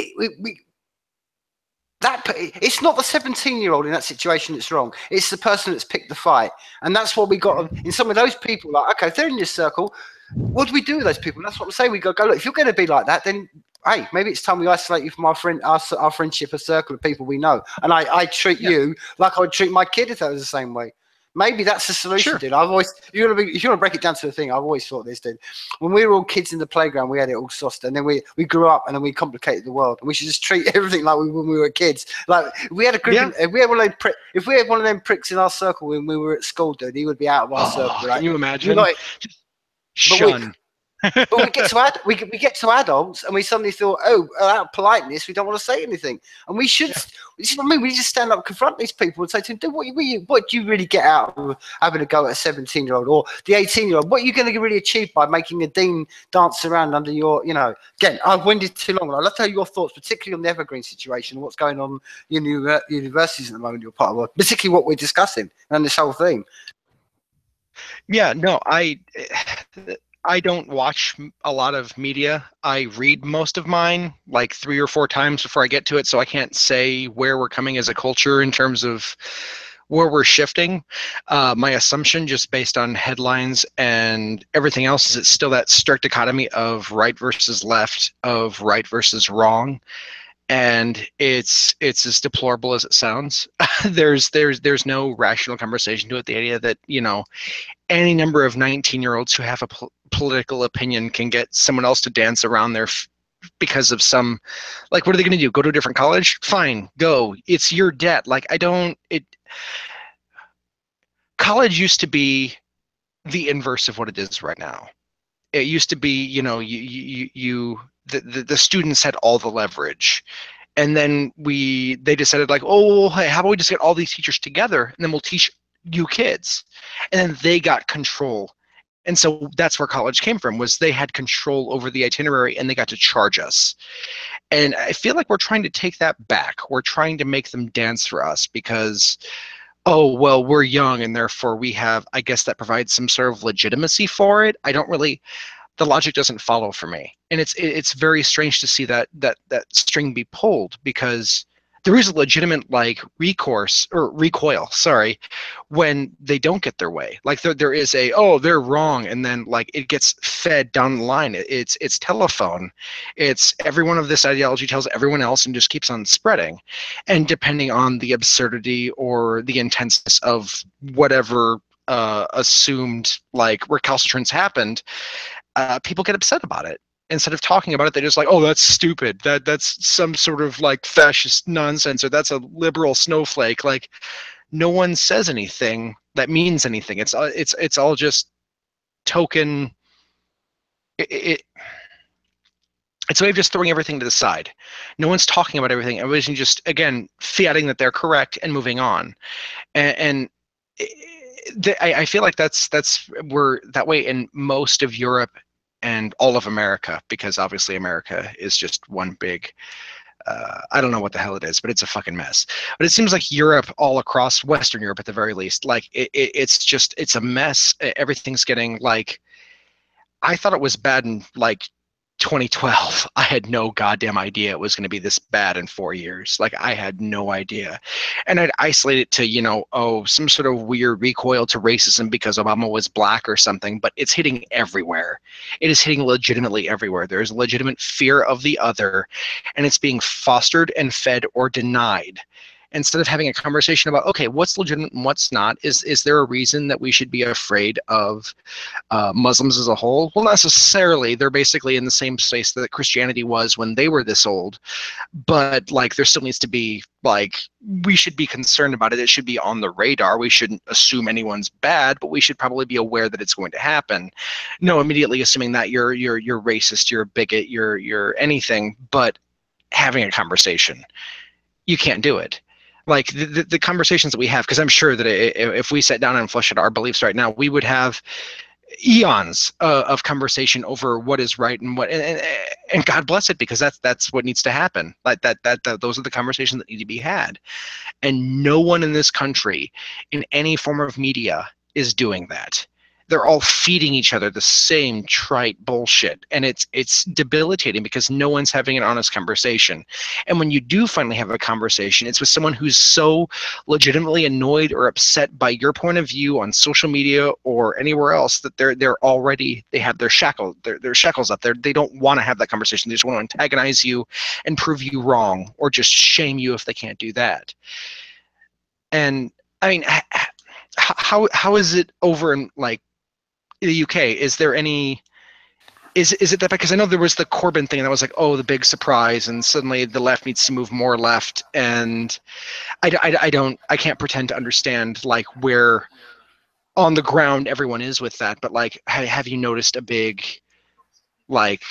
not the 17-year-old in that situation that's wrong. It's the person that's picked the fight, and that's what we got in some of those people. Like, okay, if they're in this circle, what do we do with those people? And that's what I'm saying. We go look. If you're going to be like that, then hey, maybe it's time we isolate you from our friendship, a circle of people we know. And I treat you like I would treat my kid if that was the same way. Maybe that's the solution, dude. I've always, if you want to break it down to a thing, I've always thought this, dude. When we were all kids in the playground, we had it all sauced, and then we grew up, and then we complicated the world. And we should just treat everything like when we were kids. Like, if we had a group, if we had one of them pricks in our circle when we were at school, dude, he would be out of our circle. Right? Can you imagine? Shun. But we get to adults, and we suddenly feel, out of politeness, we don't want to say anything. And we should. This is what I mean. We just stand up, confront these people, and say to them, "Dude, what do you really get out of having a go at a 17-year-old or the 18-year-old? What are you going to really achieve by making a dean dance around under your, Again, I've winded too long. I'd love to hear your thoughts, particularly on the Evergreen situation and what's going on in universities at the moment. You're part of, particularly what we're discussing and this whole thing. Yeah, no, I don't watch a lot of media. I read most of mine like 3 or 4 times before I get to it, so I can't say where we're coming as a culture in terms of where we're shifting. My assumption, just based on headlines and everything else, is it's still that stark dichotomy of right versus left, of right versus wrong, and it's as deplorable as it sounds. There's no rational conversation to it. The idea that, you know, any number of 19-year-olds who have a political opinion can get someone else to dance around their because of some, like, what are they going to do? Go to a different college? Fine, go. It's your debt. Like, I don't. It college used to be the inverse of what it is right now. It used to be, you know, the students had all the leverage, and then they decided, like, oh, hey, how about we just get all these teachers together and then we'll teach you kids, and then they got control. And so that's where college came from, was they had control over the itinerary and they got to charge us. And I feel like we're trying to take that back. We're trying to make them dance for us because, oh, well, we're young and therefore we have, I guess that provides some sort of legitimacy for it. I don't really, the logic doesn't follow for me. And it's very strange to see that string be pulled, because there is a legitimate, like, recoil, sorry, when they don't get their way. Like, there is a, oh, they're wrong, and then, like, it gets fed down the line. It's telephone. It's every one of this ideology tells everyone else and just keeps on spreading. And depending on the absurdity or the intenseness of whatever assumed, like, recalcitrance happened, people get upset about it. Instead of talking about it, they're just like, oh, that's stupid. That's some sort of, like, fascist nonsense, or that's a liberal snowflake. Like, no one says anything that means anything. It's all just token. It's a way of just throwing everything to the side. No one's talking about everything. Everybody's just, again, fiating that they're correct and moving on. And I feel like we're that way in most of Europe and all of America, because obviously America is just one big, I don't know what the hell it is, but it's a fucking mess. But it seems like Europe, all across Western Europe at the very least, like, it's a mess. Everything's getting, like, I thought it was bad in, like, 2012. I had no goddamn idea it was going to be this bad in 4 years. Like, I had no idea. And I'd isolate it to, you know, oh, some sort of weird recoil to racism because Obama was black or something, but it's hitting everywhere. It is hitting legitimately everywhere. There's a legitimate fear of the other, and it's being fostered and fed or denied. Instead of having a conversation about, okay, what's legitimate and what's not, is there a reason that we should be afraid of Muslims as a whole? Well, not necessarily. They're basically in the same space that Christianity was when they were this old. But, like, there still needs to be, like, we should be concerned about it. It should be on the radar. We shouldn't assume anyone's bad, but we should probably be aware that it's going to happen. No, immediately assuming that you're racist, you're a bigot, you're anything but having a conversation. You can't do it. Like, the conversations that we have, because I'm sure that if we sat down and fleshed out our beliefs right now, we would have eons of conversation over what is right and what, and God bless it, because that's what needs to happen. Like, those are the conversations that need to be had, and no one in this country in any form of media is doing that. They're all feeding each other the same trite bullshit, and it's debilitating because no one's having an honest conversation. And when you do finally have a conversation, it's with someone who's so legitimately annoyed or upset by your point of view on social media or anywhere else that they have their shackles up. They don't want to have that conversation. They just want to antagonize you and prove you wrong, or just shame you if they can't do that. And I mean, how is it over in, like, the UK? Is there any, is it that, because I know there was the Corbyn thing that was like, oh, the big surprise, and suddenly the left needs to move more left, and I can't pretend to understand, like, where on the ground everyone is with that, but, like, have you noticed a big, like,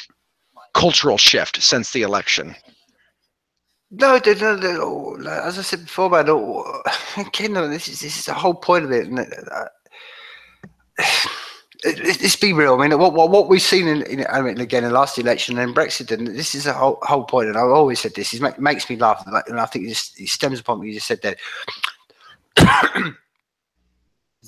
cultural shift since the election? No, as I said before, man, again, this is the whole point of it. And let's be real. I mean, what we've seen I mean, again, in the last election and Brexit, and this is the whole point. And I've always said this. It makes me laugh, and I think it stems upon what you just said there.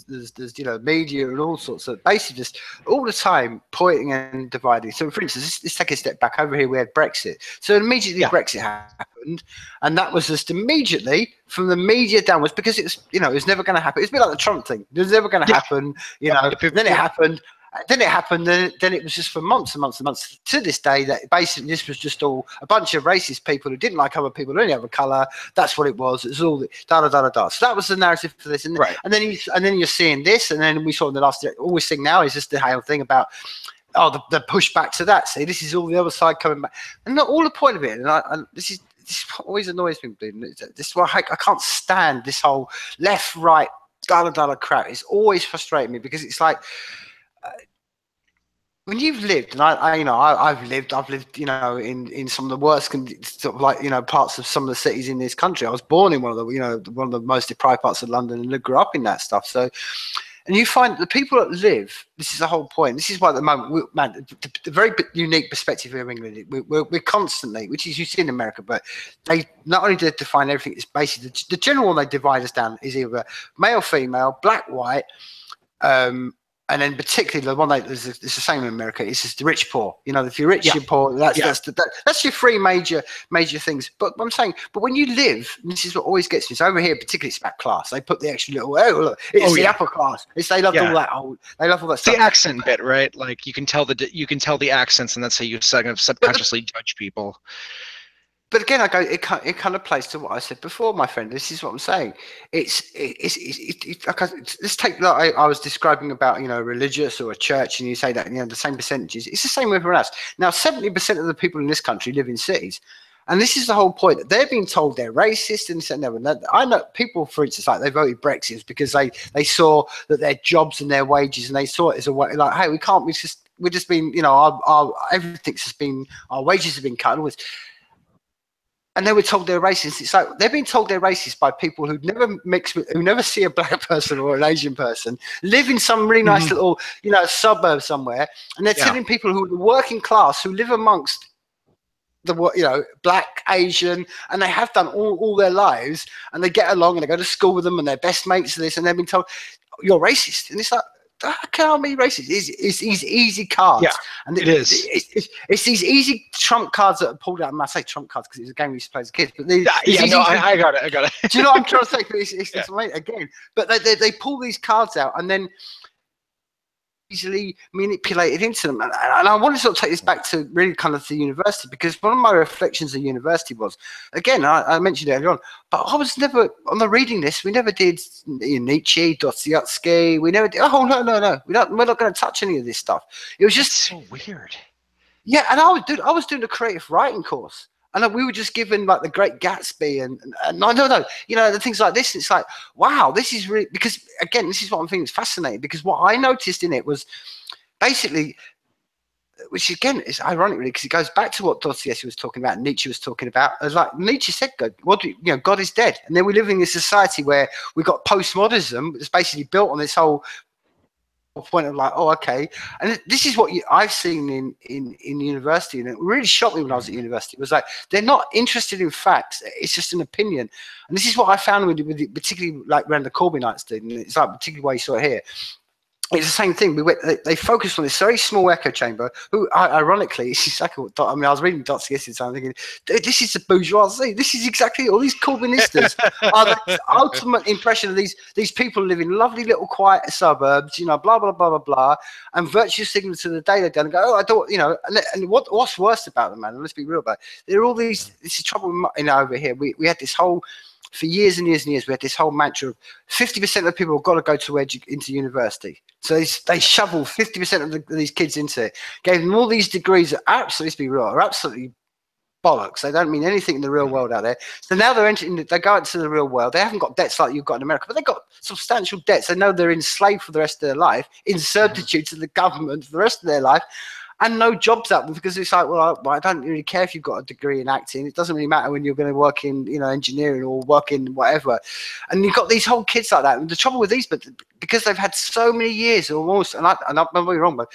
There's media and all sorts of, basically just all the time pointing and dividing. So, for instance, let's take a step back. Over here we had Brexit. So immediately Brexit happened. happened, and that was just immediately from the media downwards, because it was never going to happen. It's a bit like the Trump thing. It was never going to happen, Then it happened. Then it was just for months and months and months to this day that basically this was just all a bunch of racist people who didn't like other people who only have a colour. That's what it was. It was all da da da da da. So that was the narrative for this, and then you're seeing this, and then we saw in the last. All we're seeing now is just the whole thing about the pushback to that. See, this is all the other side coming back, and not all the point of it. And this is always annoys me. This is why I can't stand this whole left right da da da crap. It's always frustrating me because it's like. When you've lived, and I've lived, in some of the worst, sort of like, parts of some of the cities in this country. I was born in one of the most deprived parts of London and grew up in that stuff. So, and you find the people that live. This is the whole point. This is why at the moment, the very unique perspective of England. We're constantly, which is you see in America, but they not only do they define everything. It's basically the general one they divide us down is either male, female, black, white. And then particularly the one that is the same in America is just the rich poor. If you're rich, you're poor. That's your three major things. But I'm saying, but when you live, and this is what always gets me. So over here, particularly, it's about class. They put the extra little. Oh, look, it's the upper class. They love all that. They love all that stuff. The accent bit, right? Like you can tell the accents, and that's how you subconsciously judge people. But again, it kind of plays to what I said before, my friend. This is what I'm saying. Let's take like I was describing about religious or a church, and you say that the same percentages. It's the same with everyone else. Now, 70% of the people in this country live in cities, and this is the whole point. They're being told they're racist and no. I know people, for instance, like they voted Brexit because they saw that their jobs and their wages, and they saw it as a way like, hey, we're just being our everything's just been, our wages have been cut. And they were told they're racist. It's like they're being told they're racist by people who never see a black person or an Asian person, live in some really nice little, suburb somewhere, and they're telling people who are the working class who live amongst the black, Asian, and they have done all their lives, and they get along and they go to school with them and they're best mates of this, and they've been told you're racist, and it's like. How can I be racist? It's these easy cards. Yeah, and it is. It's these easy trump cards that are pulled out. I say trump cards because it's a game we used to play as kids. But I got it. Do you know what I'm trying to say? It's again. But they pull these cards out and then easily manipulated into them. And I want to sort of take this back to really kind of the university, because one of my reflections of university was, again, I mentioned it earlier on, but I was never on the reading list. We never did Nietzsche, Dostoevsky. We never did. Oh no, we're not going to touch any of this stuff. It was just so weird. Yeah, and I was doing a creative writing course. And we were just given like the Great Gatsby and no, the things like this. It's like, wow, this is really, because again, this is what I'm thinking is fascinating, because what I noticed in it was basically, which again is ironic really, because it goes back to what Dostoevsky was talking about, Nietzsche was talking about. As like Nietzsche said, God is dead, and then we're living in a society where we've got postmodernism that's basically built on this whole point of like, oh, okay, and this is what I've seen in university, and it really shocked me when I was at university. It was like they're not interested in facts; it's just an opinion. And this is what I found with particularly like around the Corbynites did, and it's like particularly why you saw it here. It's the same thing. They focused on this very small echo chamber. Who, ironically, it's exactly what I was reading Dostoevsky, so I'm thinking, this is the bourgeoisie. This is exactly all these Corbynistas are the ultimate impression of these people live in lovely little quiet suburbs, blah blah blah blah blah, and virtue signal to the day they're done and go, oh, I don't, and what's worse about them, man? And let's be real about it. There are all these. This is trouble over here. We had this whole. For years and years and years, we had this whole mantra of 50% of the people have got to go into university. So they shovel 50% of these kids into it, gave them all these degrees that absolutely are absolutely bollocks. They don't mean anything in the real world out there. So now they go into the real world. They haven't got debts like you've got in America, but they've got substantial debts. They know they're enslaved for the rest of their life, in servitude to the government for the rest of their life. And no jobs at them, because it's like, well, I don't really care if you've got a degree in acting. It doesn't really matter when you're going to work in, engineering or work in whatever. And you've got these whole kids like that. And the trouble with these, but because they've had so many years almost, and I'm very wrong, but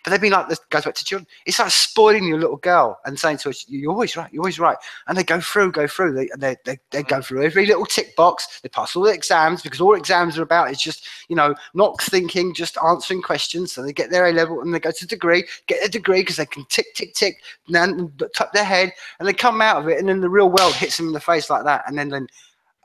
they've been like, this goes back to children. It's like spoiling your little girl and saying to her, "You're always right, you're always right." And they go through. They go through every little tick box. They pass all the exams, because all exams are about is just, not thinking, just answering questions. So they get their A level and they go to degree, get a degree because they can tick, tick, tick, and then tap their head, and they come out of it, and then the real world hits them in the face like that, and then.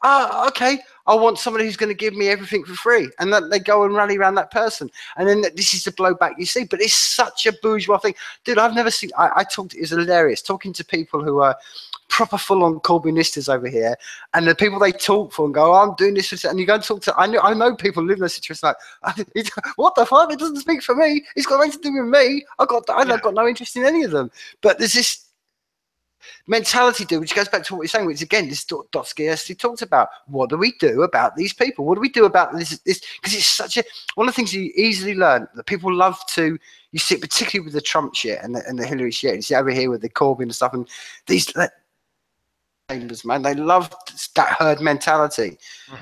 Okay, I want somebody who's going to give me everything for free. And then they go and rally around that person. And then this is the blowback you see. But it's such a bourgeois thing. Dude, I've never seen, I talked, it was hilarious, talking to people who are proper full-on Corbynistas over here. And the people they talk for and go, I'm doing this. And you go and talk to, I know people live in a situation like, what the fuck? It doesn't speak for me. It's got nothing to do with me. I've got no interest in any of them. But there's this mentality, dude, which goes back to what we're saying, which again, this Dostoevsky talked about. What do we do about these people? What do we do about this? Because it's such a, one of the things you easily learn that people love to, you see it particularly with the Trump shit and the Hillary shit. You see over here with the Corbyn and stuff, and these chambers, man, they love that herd mentality.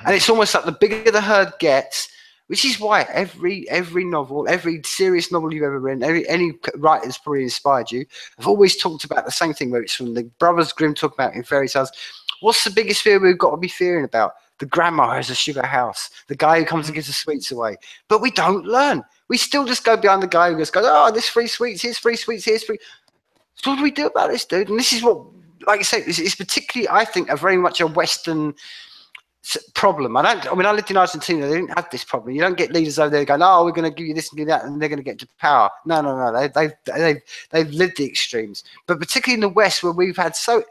And it's almost like the bigger the herd gets, which is why every novel, every serious novel you've ever read, any writer that's probably inspired you, have always talked about the same thing, where it's from the Brothers Grimm talk about in fairy tales. What's the biggest fear we've got to be fearing about? The grandma who has a sugar house, the guy who comes and gives the sweets away. But we don't learn. We still just go behind the guy who just goes, oh, there's free sweets, here's free sweets, here's free. So what do we do about this, dude? And this is what, like I say, it's particularly, I think, a very much a Western problem. I lived in Argentina. They didn't have this problem. You don't get leaders over there going, "Oh, we're going to give you this and do that," and they're going to get to power. No. They've lived the extremes. But particularly in the West, where we've had so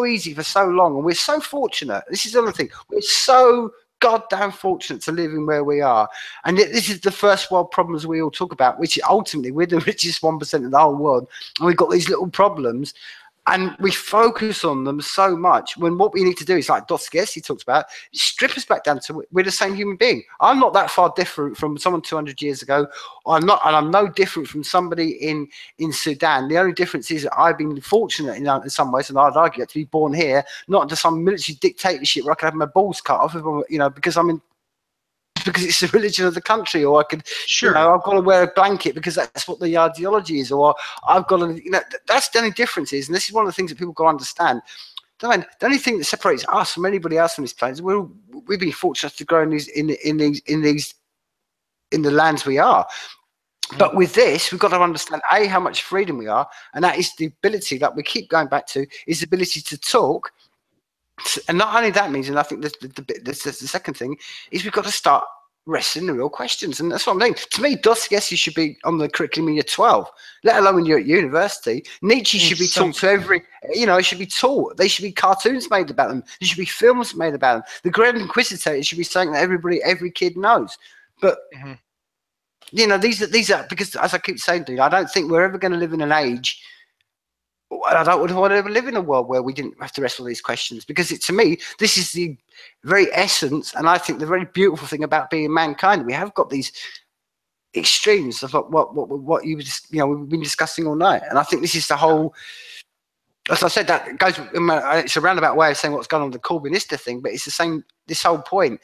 easy for so long, and we're so fortunate. This is the other thing. We're so goddamn fortunate to live in where we are, and yet this is the first world problems we all talk about, which ultimately we're the richest 1% of the whole world, and we've got these little problems. And we focus on them so much, when what we need to do is, like Dostoevsky talks about, strip us back down to we're the same human being. I'm not that far different from someone 200 years ago. I'm no different from somebody in Sudan. The only difference is that I've been fortunate in some ways, and I'd argue to be born here, not into some military dictatorship where I could have my balls cut off, because it's the religion of the country, or I could, sure, I've got to wear a blanket because that's what the ideology is, or I've got to, that's the only difference is, and this is one of the things that people got to understand. The only thing that separates us from anybody else on this planet is we've been fortunate to grow in the lands we are. But with this, we've got to understand how much freedom we are, and that is the ability that we keep going back to, is the ability to talk. And not only that means, and I think the second thing is, we've got to start wrestling the real questions, and that's what I'm saying. To me, Dostoevsky should be on the curriculum when you're 12, let alone when you're at university. Nietzsche should be taught to every, it should be taught. There should be cartoons made about them. There should be films made about them. The Grand Inquisitor should be something that every kid knows. But these are because, as I keep saying, dude, I don't think we're ever going to live in an age. I don't want to ever live in a world where we didn't have to wrestle these questions, because to me, this is the very essence, and I think the very beautiful thing about being mankind. We have got these extremes of what you just, we've been discussing all night, and I think this is the whole. As I said, that goes. It's a roundabout way of saying what's going on with the Corbynista thing, but it's the same. This whole point.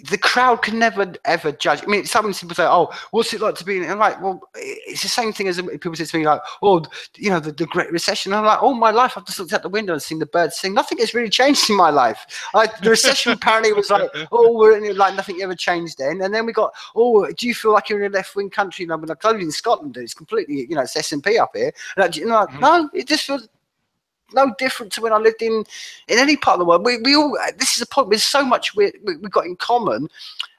The crowd can never ever judge. I mean, some people say, "Oh, what's it like to be in?" I'm like, well, it's the same thing as people say to me, like, "Oh, the Great Recession." I'm like, all my life I've just looked out the window and seen the birds sing. Nothing has really changed in my life. The recession apparently was like, "Oh, we're in it," like nothing ever changed then. And then we got, "Oh, do you feel like you're in a left-wing country?" And I'm like, "I live in Scotland, dude. It's completely, it's SNP up here." And no, it just feels no different to when I lived in any part of the world. We all, this is a point, there's so much we've got in common,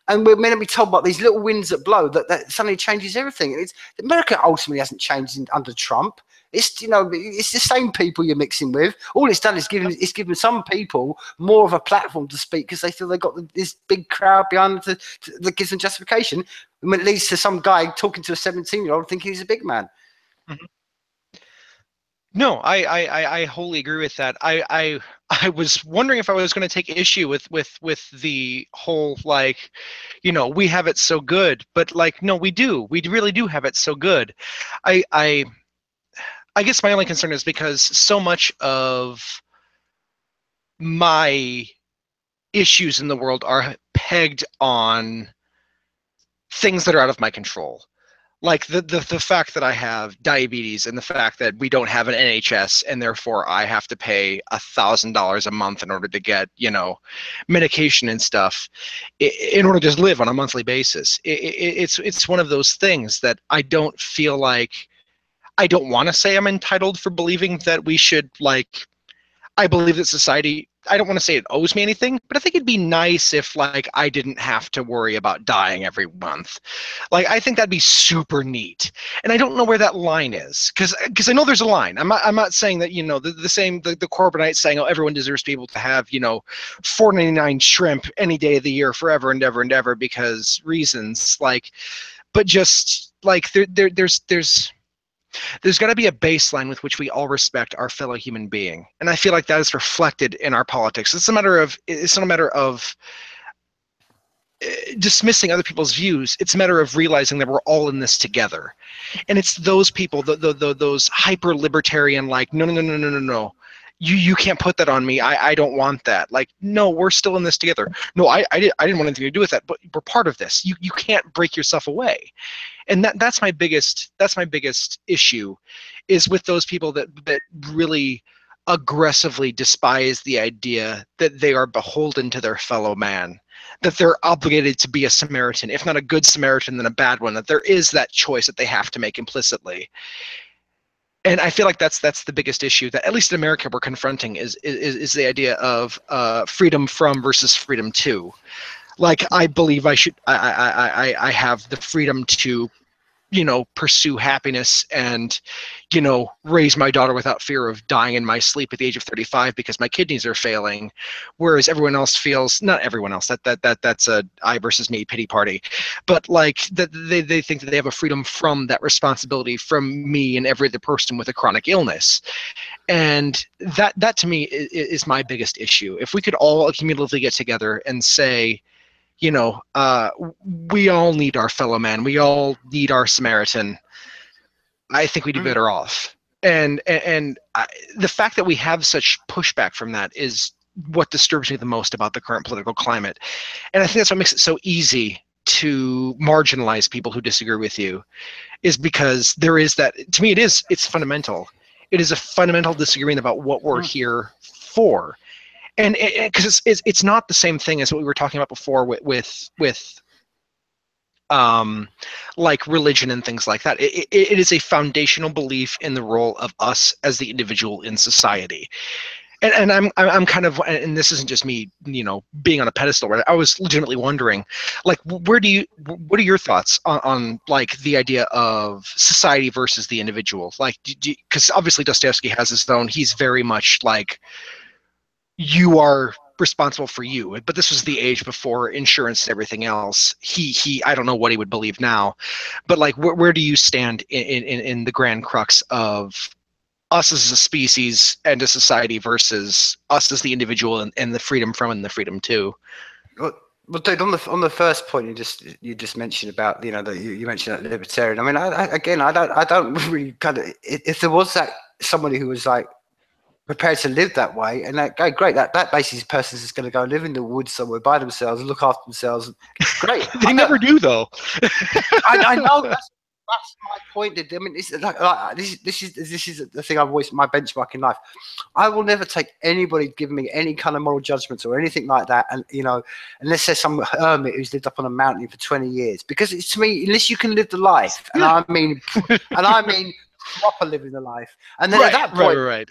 and we're meant to be told about these little winds that blow that suddenly changes everything. America ultimately hasn't changed under Trump. It's it's the same people you're mixing with. All it's done is given some people more of a platform to speak, because they feel they've got this big crowd behind that gives them justification. And it leads to some guy talking to a 17-year-old thinking he's a big man. No, I wholly agree with that. I was wondering if I was going to take issue with the whole, like, we have it so good, but like, no, we do. We really do have it so good. I guess my only concern is because so much of my issues in the world are pegged on things that are out of my control. Like the fact that I have diabetes and the fact that we don't have an NHS and therefore I have to pay $1,000 a month in order to get, medication and stuff in order to just live on a monthly basis. It's one of those things that I don't feel like, I don't want to say I'm entitled for believing that we should, like, I believe that society, I don't want to say it owes me anything, but I think it'd be nice if, like, I didn't have to worry about dying every month. Like, I think that'd be super neat. And I don't know where that line is, because I know there's a line. I'm not saying that, the Corbynites saying, oh, everyone deserves to be able to have, $4.99 shrimp any day of the year forever and ever and ever because reasons, like, but just like there's got to be a baseline with which we all respect our fellow human being, and I feel like that is reflected in our politics. It's not a matter of dismissing other people's views. It's a matter of realizing that we're all in this together, and it's those people, those hyper libertarian, like, no, no, no, no, no, no, no. You can't put that on me. I don't want that. Like, no, we're still in this together. No, I didn't want anything to do with that, but we're part of this. You can't break yourself away. And that's my biggest issue, is with those people that really aggressively despise the idea that they are beholden to their fellow man, that they're obligated to be a Samaritan, if not a good Samaritan, then a bad one, that there is that choice that they have to make implicitly. And I feel like that's the biggest issue that, at least in America, we're confronting is the idea of freedom from versus freedom to. Like, I believe I have the freedom to, pursue happiness and, raise my daughter without fear of dying in my sleep at the age of 35 because my kidneys are failing. Whereas everyone else feels, not everyone else, that's a I versus me pity party, but like that they think that they have a freedom from that responsibility from me and every other person with a chronic illness. And that to me is my biggest issue. If we could all cumulatively get together and say, we all need our fellow man. We all need our Samaritan. I think we'd be better off. And the fact that we have such pushback from that is what disturbs me the most about the current political climate. And I think that's what makes it so easy to marginalize people who disagree with you, is because there is that, to me, it's fundamental. It is a fundamental disagreement about what we're here for. And because it's not the same thing as what we were talking about before with like religion and things like that. It is a foundational belief in the role of us as the individual in society. And I'm kind of, and this isn't just me, being on a pedestal, right? I was legitimately wondering, like, what are your thoughts on like the idea of society versus the individual? Like, because obviously Dostoevsky has his own, he's very much like, you are responsible for you, but this was the age before insurance and everything else. He I don't know what he would believe now, but like, where do you stand in the grand crux of us as a species and a society versus us as the individual and the freedom from and the freedom to? Well, dude, on the first point you just mentioned about, that you mentioned that libertarian. I mean, I don't really kind of, if there was that somebody who was like prepared to live that way, and that great, that basically person is going to go live in the woods somewhere by themselves and look after themselves. Great. They never do, though. I know that's my point. I mean, it's like this is the thing I've always, my benchmark in life. I will never take anybody giving me any kind of moral judgments or anything like that, and unless there's some hermit who's lived up on a mountain for 20 years, because it's, to me, unless you can live the life, and I mean proper living the life, and then at that point, right.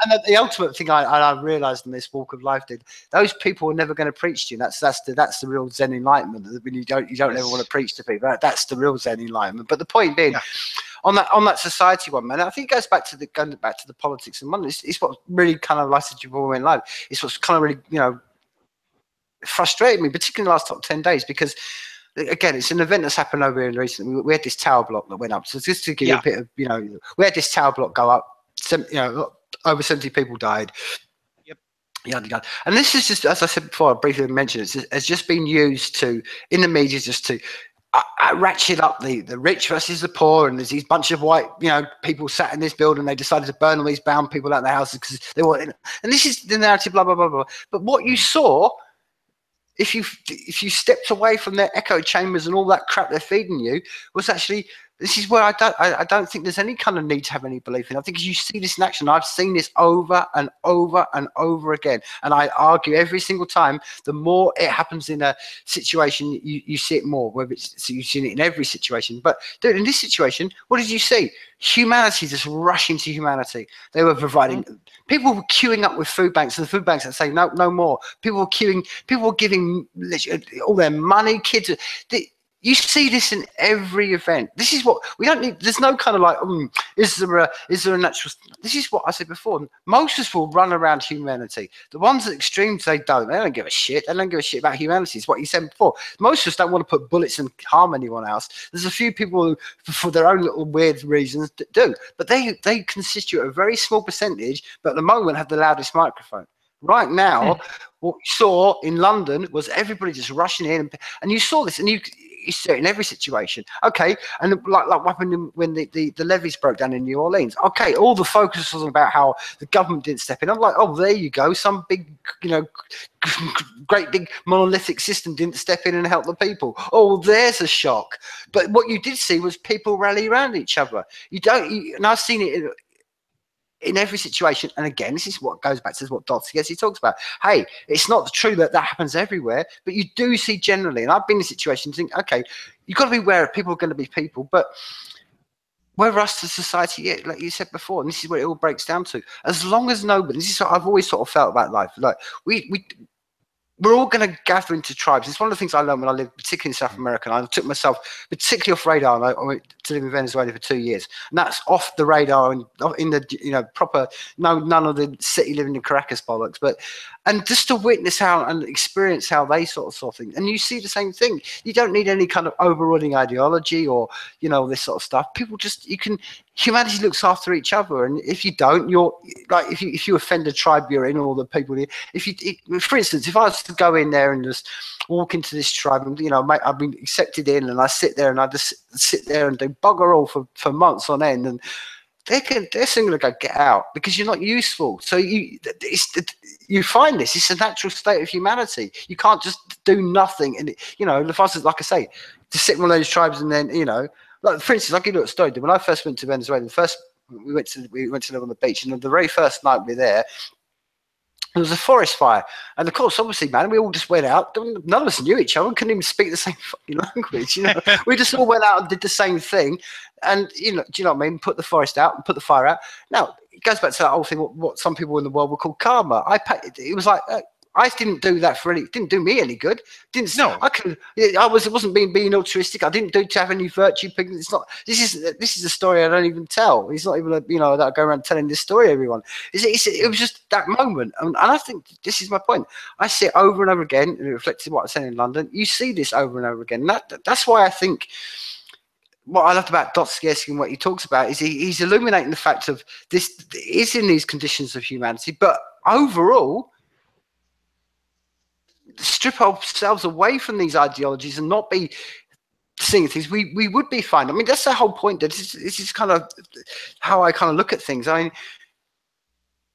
And the ultimate thing I realised in this walk of life, those people are never going to preach to you. That's the real Zen enlightenment. When you don't ever want to preach to people. That's the real Zen enlightenment. But the point being, on that society one, man, I think it goes back to the politics and money. It's what really kind of, like I said to you in life. It's what's kind of really frustrated me, particularly in the last 10 days, because again, it's an event that's happened over here recently. We had this tower block that went up. So just to give you a bit of, we had this tower block go up. Over 70 people died. Yep. And this is just, as I said before, I briefly mentioned it, has just been used in the media just to ratchet up the rich versus the poor. And there's these bunch of white, people sat in this building. They decided to burn all these bound people out of their houses because they wanted. And this is the narrative, blah, blah, blah, blah. But what you saw if you stepped away from their echo chambers and all that crap they're feeding you, was actually, this is where I don't think there's any kind of need to have any belief in. I think as you see this in action, I've seen this over and over and over again, and I argue every single time, the more it happens in a situation, you see it more. Whether it's, so you've seen it in every situation, but dude, in this situation, what did you see? Humanity just rushing to humanity. They were providing. People were queuing up with food banks, and the food banks that say no, no more. People were queuing. People were giving all their money. Kids. You see this in every event. This is what we don't need. There's no kind of like, is there a natural? This is what I said before. Most of us will run around humanity. The ones at extremes, they don't. They don't give a shit. They don't give a shit about humanity. It's what you said before. Most of us don't want to put bullets and harm anyone else. There's a few people who, for their own little weird reasons, do. But they constitute a very small percentage. But at the moment, have the loudest microphone. Right now, what we saw in London was everybody just rushing in, and you saw this, and you see it in every situation. Okay, and like what happened when the levees broke down in New Orleans. Okay, all the focus was about how the government didn't step in. I'm like, oh, there you go, some big, great big monolithic system didn't step in and help the people. Oh, there's a shock. But what you did see was people rally around each other. And I've seen it in every situation. And again, this is what goes back to what Dostoevsky talks about. Hey, it's not true that happens everywhere, but you do see generally. And I've been in situations think, okay, you've got to be aware of people are going to be people, but we're us to society, like you said before, and this is what it all breaks down to. As long as nobody, this is what I've always sort of felt about life. Like we're all going to gather into tribes. It's one of the things I learned when I lived, particularly in South America. And I took myself particularly off radar. And I went to live in Venezuela for 2 years, and that's off the radar and in the proper none of the city living in Caracas bollocks. And just to witness how and experience how they sort of saw things, and you see the same thing. You don't need any kind of overriding ideology or this sort of stuff. People just humanity looks after each other, and if you don't, you're like if you offend a tribe you're in, or the people. For instance, if I was to go in there and just walk into this tribe, and I've been accepted in, and I sit there and I just sit there and do bugger all for months on end, and they're soon going to go, get out, because you're not useful. So you find this. It's a natural state of humanity. You can't just do nothing. And if I was, like I say, to sit in one of those tribes and then like for instance, I'll give you a story. When I first went to Venezuela, we went to live on the beach, and the very first night we were there, there was a forest fire, and of course, obviously, man, we all just went out. None of us knew each other. We couldn't even speak the same fucking language. We just all went out and did the same thing, and do you know what I mean? Put the forest out and put the fire out. Now it goes back to that whole thing. What some people in the world would call karma. It was like. I didn't do that it didn't do me any good. No. It wasn't being altruistic. I didn't do to have any virtue. It's not. This is a story I don't even tell. It's not even that I go around telling this story to everyone. It was just that moment, and I think this is my point. I see it over and over again, and it reflects what I said in London. You see this over and over again. That's why I think. What I love about Dostoevsky and what he talks about is he's illuminating the fact of this is in these conditions of humanity, but overall. Strip ourselves away from these ideologies and not be seeing things, we would be fine. I mean, that's the whole point. This is kind of how I kind of look at things. I mean,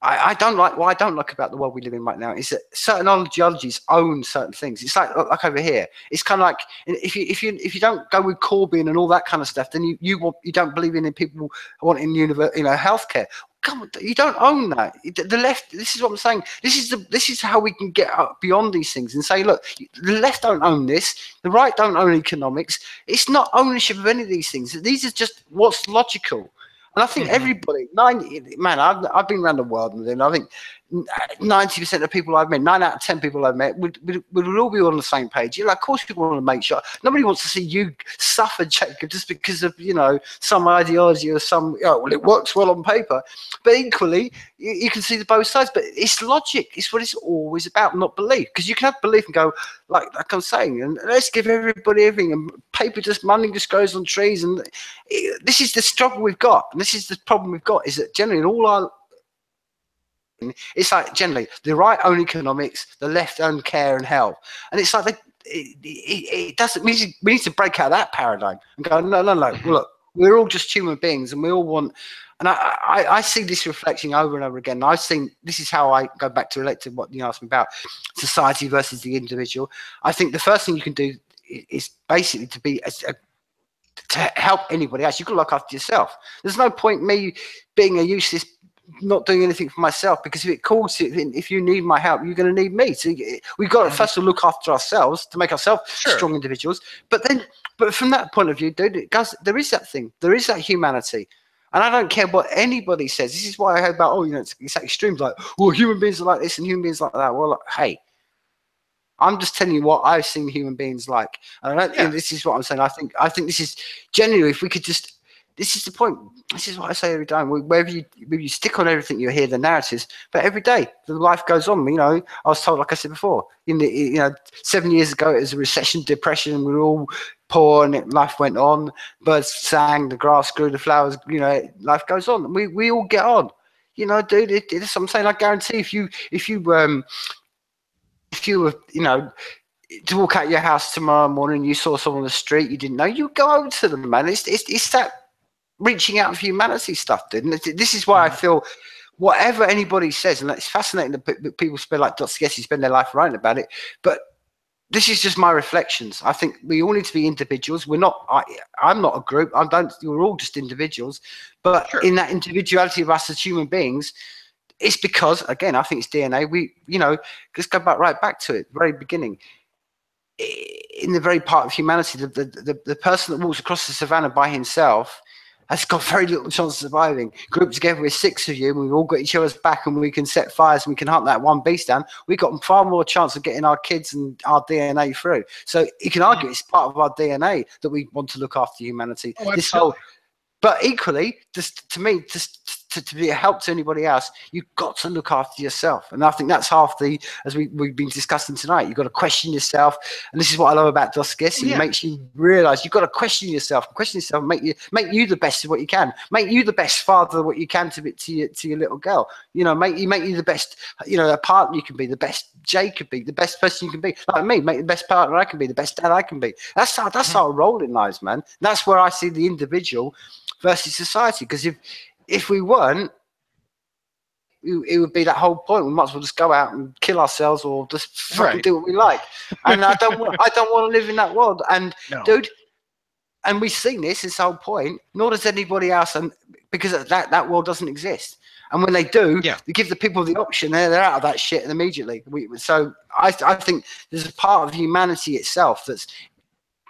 I don't like what I don't like about the world we live in right now is that certain ideologies own certain things. It's like over here. It's kind of like if you don't go with Corbyn and all that kind of stuff, then you don't believe in people wanting healthcare. Come on, you don't own that. The left. This is what I'm saying. This is how we can get up beyond these things and say, look, the left don't own this. The right don't own economics. It's not ownership of any of these things. These are just what's logical. And I think everybody, I've been around the world, and I think 90% of people I've met, 9 out of 10 people I've met, would all be on the same page. Of course, people want to make sure. Nobody wants to see you suffer, Jacob, just because of some ideology or some. Well, it works well on paper, but equally, you can see the both sides. But it's logic. It's what it's always about, not belief. Because you can have belief and go like I'm saying, and let's give everybody everything. And money just grows on trees. And this is the struggle we've got, and this is the problem we've got. Is that generally in all our it's like generally the right own economics, the left own care and health, and it's like it doesn't. We need to break out of that paradigm and go no. Well, look, we're all just human beings, and we all want. And I see this reflecting over and over again. I've seen, this is how I go back to relate to what you asked me about society versus the individual. I think the first thing you can do is basically to help anybody else. You've got to look after yourself. There's no point me being a useless, not doing anything for myself, because if it calls, if you need my help, you're going to need me. So we've got to first of all look after ourselves to make ourselves strong individuals. But from that point of view, dude, there is that thing. There is that humanity. And I don't care what anybody says. This is why I heard about, it's extremes, like, well, human beings are like this and human beings like that. Well, hey, I'm just telling you what I've seen human beings like. And I don't think this is what I'm saying. I think this is genuinely, if we could just, this is the point. This is what I say every time. Wherever you stick on everything, you hear the narratives, but every day the life goes on. I was told, like I said before, 7 years ago, it was a recession, depression. We were all poor, and life went on. Birds sang, the grass grew, the flowers. Life goes on. We all get on. Dude, it's what I'm saying. I guarantee if you were, to walk out your house tomorrow morning, you saw someone on the street you didn't know, you go over to them, man. It's that reaching out for humanity stuff, dude. And this is why I feel whatever anybody says, and it's fascinating that people spend, like Dostoevsky, spend their life writing about it, but this is just my reflections. I think we all need to be individuals. We're not. I'm not a group. We're all just individuals. But in that individuality of us as human beings, it's because, again, I think it's DNA. Let's go right back to it, very beginning. In the very part of humanity, the person that walks across the savannah by himself has got very little chance of surviving. Grouped together with 6 of you, and we've all got each other's back, and we can set fires, and we can hunt that one beast down. We've got far more chance of getting our kids and our DNA through. So you can argue it's part of our DNA that we want to look after humanity. Oh, absolutely. But equally, to me, to be a help to anybody else, you've got to look after yourself. And I think that's half as we've been discussing tonight. You've got to question yourself. And this is what I love about Dostoevsky. It makes you realize you've got to question yourself. Make you the best of what you can. Make you the best father of what you can to your little girl. Make you the best, a partner you can be, the best Jay could be, the best person you can be. Like me, make the best partner I can be, the best dad I can be. That's our role in lives, man. That's where I see the individual versus society. Because if we weren't, it would be that whole point. We might as well just go out and kill ourselves, or just fucking do what we like. And I don't want to live in that world. And dude, and we've seen this whole point. Nor does anybody else, and because that world doesn't exist. And when they do, they give the people the option. They're out of that shit immediately. So I think there's a part of humanity itself that's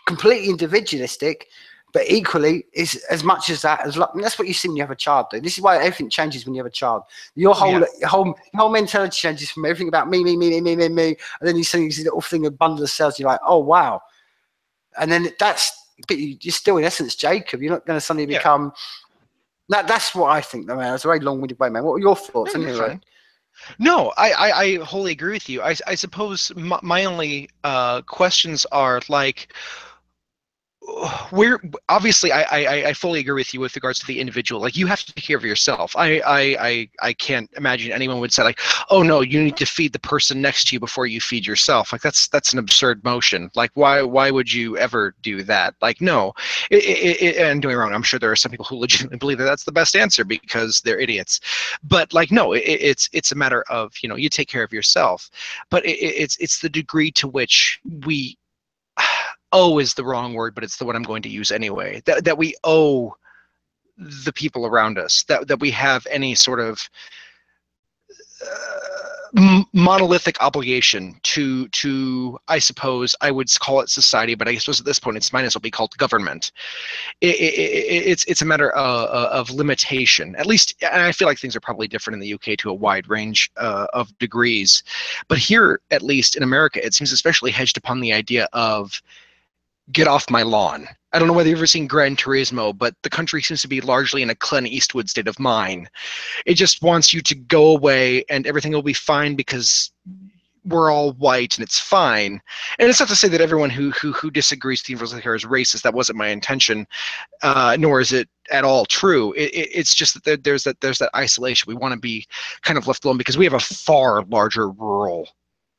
completely individualistic. But equally, is as much as that, and that's what you see when you have a child, dude. This is why everything changes when you have a child. Your whole mentality changes from everything about me, and then you see this little thing, a bundle of cells. You're like, oh wow, and then but you're still in essence Jacob. You're not going to suddenly become. That's what I think, though, man. It's a very long-winded way, man. What are your thoughts? Anyway? No, I wholly agree with you. I suppose my only questions are like, obviously I fully agree with you with regards to the individual. Like, you have to take care of yourself. I can't imagine anyone would say like, oh no, you need to feed the person next to you before you feed yourself. Like that's an absurd motion. Like why would you ever do that? Like no, and doing wrong. I'm sure there are some people who legitimately believe that that's the best answer because they're idiots. But like no, it's a matter of you take care of yourself. But it's the degree to which we owe is the wrong word, but it's the one I'm going to use anyway. That we owe the people around us, that we have any sort of monolithic obligation to I suppose I would call it society, but I suppose at this point it's might as well be called government. It's a matter of limitation, at least. And I feel like things are probably different in the UK to a wide range of degrees, but here, at least in America, it seems especially hedged upon the idea of get off my lawn. I don't know whether you've ever seen Gran Turismo, but the country seems to be largely in a Clint Eastwood state of mind. It just wants you to go away and everything will be fine because we're all white and it's fine. And it's not to say that everyone who disagrees with the universal care is racist. That wasn't my intention, nor is it at all true. It's just that there's that isolation. We want to be kind of left alone because we have a far larger rural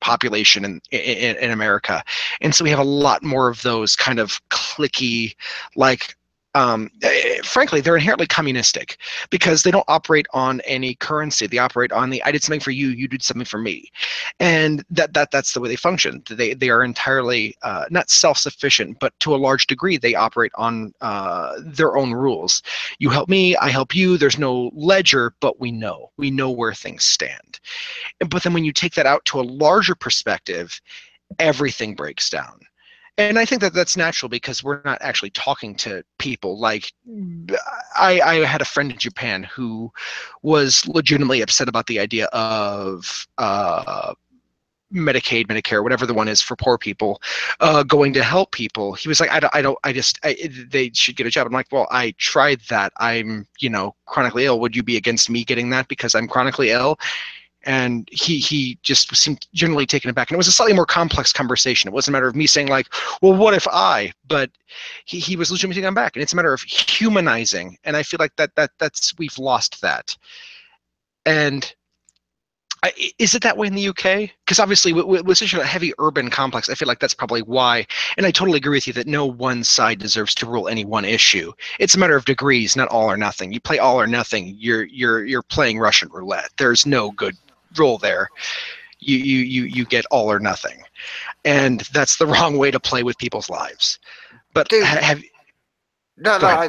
population in America, and so we have a lot more of those kind of cliquey, like frankly, they're inherently communistic because they don't operate on any currency. They operate on the I did something for you, you did something for me, and that's the way they function. They are entirely not self-sufficient, but to a large degree, they operate on their own rules. You help me, I help you. There's no ledger, but we know where things stand. But then when you take that out to a larger perspective, everything breaks down. And I think that that's natural because we're not actually talking to people. Like, I had a friend in Japan who was legitimately upset about the idea of Medicaid, Medicare, whatever the one is for poor people, going to help people. He was like, they should get a job. I'm like, well, I tried that. I'm, chronically ill. Would you be against me getting that because I'm chronically ill? And he just seemed generally taken aback. And it was a slightly more complex conversation. It wasn't a matter of me saying like, well, what if I? But he was legitimately taken aback. And it's a matter of humanizing. And I feel like that's we've lost that. And is it that way in the UK? Because obviously with such a heavy urban complex, I feel like that's probably why. And I totally agree with you that no one side deserves to rule any one issue. It's a matter of degrees, not all or nothing. You play all or nothing, you're playing Russian roulette. There's no good rule there. You get all or nothing, and that's the wrong way to play with people's lives. But Dude, have no, I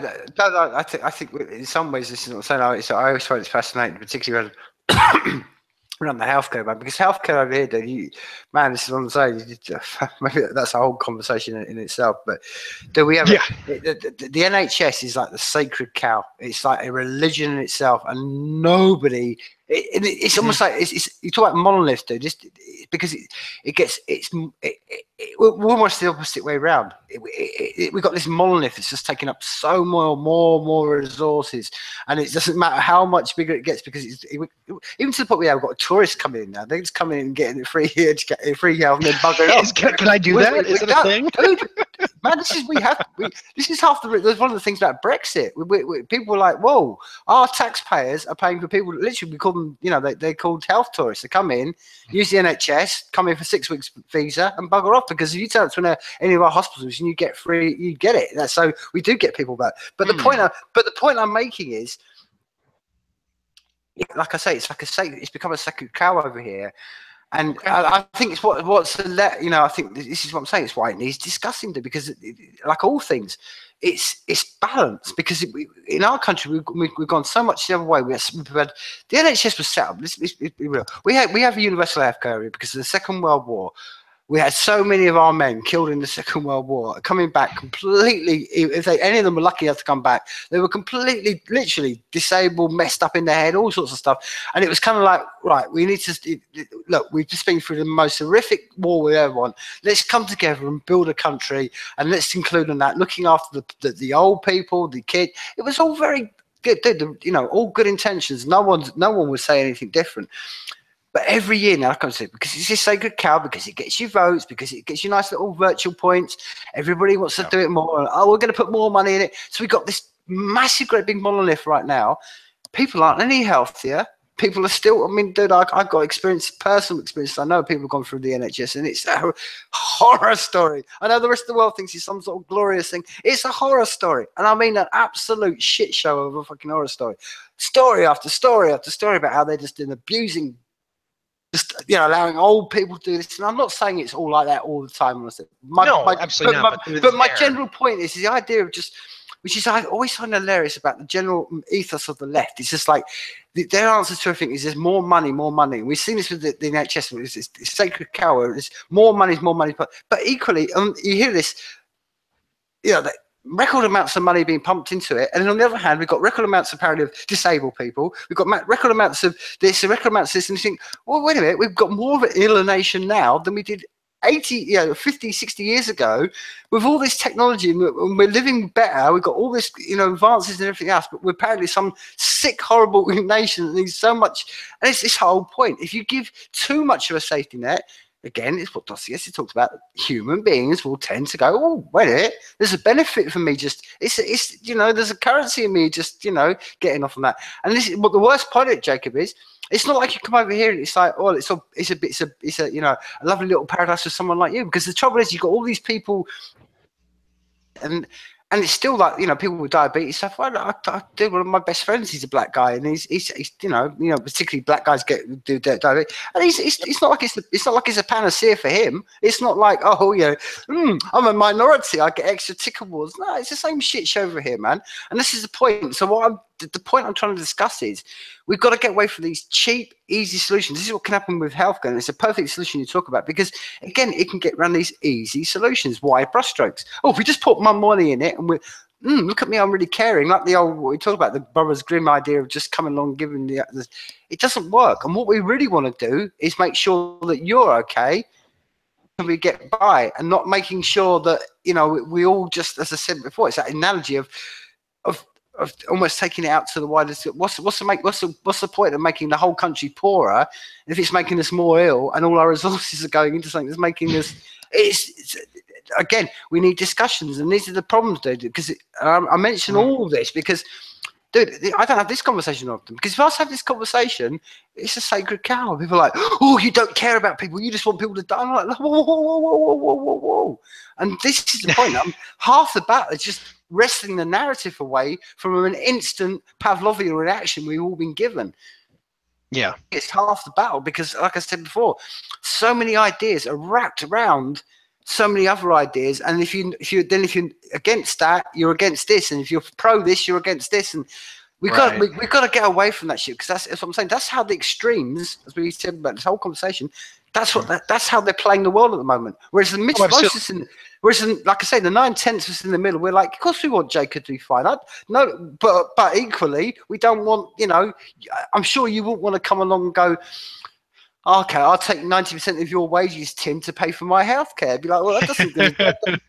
think in some ways this is not saying. I always find it's fascinating, particularly around the healthcare, man, because healthcare over here, dude, this is what I'm saying. Maybe that's a whole conversation in itself. But do we have the NHS is like the sacred cow. It's like a religion in itself, and nobody. It's almost like you talk about monolith, dude. Because we're almost the opposite way around. We've got this monolith that's just taking up so more resources, and it doesn't matter how much bigger it gets because even to the point where we've got tourists coming in now. They just come in and getting it free here, to get it free health, and then bugger it off. Can I do that? Is it a thing? Dude, man, this is half the. There's one of the things about Brexit. People were like, "Whoa, our taxpayers are paying for people." Literally, we call them, they're called health tourists. They come in, use the NHS, come in for 6 weeks visa, and bugger off. Because if you turn up to any of our hospitals and you get free, you get it. So we do get people back. But the point I'm making is, like I say, it's become a sacred cow over here. And I think it's I think this is what I'm saying. It's why it needs discussing, because like all things, it's balanced. Because in our country, we've gone so much the other way. We've had the NHS was set up. Let's be real. We have a universal healthcare area because of the Second World War. We had so many of our men killed in the Second World War, coming back completely. If any of them were lucky enough to come back, they were completely, literally disabled, messed up in their head, all sorts of stuff. And it was kind of like, right, we need to look. We've just been through the most horrific war we ever won. Let's come together and build a country, and let's include in that looking after the old people, the kids. It was all very good, all good intentions. No one would say anything different. But every year now, like I said, because it's a sacred cow, because it gets you votes, because it gets you nice little virtual points. Everybody wants to do it more. Oh, we're going to put more money in it. So we've got this massive, great big monolith right now. People aren't any healthier. People are still, dude, I've got personal experience. I know people have gone through the NHS, and it's a horror story. I know the rest of the world thinks it's some sort of glorious thing. It's a horror story. And I mean an absolute shit show of a fucking horror story. Story after story after story about how they're just abusing, just allowing old people to do this. And I'm not saying it's all like that all the time. Absolutely not. But my general point is the idea of just, which is I always find hilarious about the general ethos of the left. It's just like their answer to everything is there's more money. And we've seen this with the NHS. It's sacred cow. It's more money is more money. But equally, you hear this, record amounts of money being pumped into it, and then on the other hand, we've got record amounts apparently of disabled people. We've got record amounts of this, record amounts of this, and you think, well, wait a minute, we've got more of an alienation now than we did 50, 60 years ago. With all this technology, and we're living better. We've got all this, advances and everything else, but we're apparently some sick, horrible nation that needs so much. And it's this whole point. If you give too much of a safety net, again, it's what Dostoevsky talked about. Human beings will tend to go, oh, wait a minute, there's a benefit for me. Just it's there's a currency in me. Just getting off on that. And this is what the worst part of it, Jacob, is. It's not like you come over here and it's like, oh, it's a lovely little paradise for someone like you. Because the trouble is, you've got all these people, and and it's still like, people with diabetes stuff. I do, one of my best friends, he's a black guy, and he's particularly black guys do diabetes, and it's not like it's a panacea for him. It's not like, oh yeah, I'm a minority, I get extra tick awards. No, it's the same shit show over here, man. And this is the point. So the point I'm trying to discuss is we've got to get away from these cheap, easy solutions. This is what can happen with healthcare, and it's a perfect solution you talk about, because again, it can get around these easy solutions. Why brushstrokes? Oh, if we just put my money in it, and look at me, I'm really caring. Like what we talk about, the Brothers Grimm idea of just coming along, giving it doesn't work. And what we really want to do is make sure that you're okay, and we get by, and not making sure that we all just, as I said before, it's that analogy of almost taking it out to the widest. What's the point of making the whole country poorer if it's making us more ill, and all our resources are going into something that's making us? Again, we need discussions, and these are the problems, dude. Because I mention all this because, dude, I don't have this conversation often. Because if I have this conversation, it's a sacred cow. People are like, oh, you don't care about people. You just want people to die. I'm like, whoa, whoa, whoa, whoa, whoa, whoa, whoa. And this is the point. Half the battle is just wresting the narrative away from an instant Pavlovian reaction we've all been given. Yeah, it's half the battle, because, like I said before, so many ideas are wrapped around so many other ideas, and if you're against that, you're against this, and if you're pro this, you're against this, and we've got to get away from that shit, because that's what I'm saying. That's how the extremes, as we said about this whole conversation, that's how they're playing the world at the moment. Whereas the mixed voices, like I say, the 9/10 was in the middle. We're like, of course we want Jacob to be fine. But equally, we don't want. I'm sure you wouldn't want to come along and go, okay, I'll take 90% of your wages, Tim, to pay for my healthcare. Be like, well, that doesn't.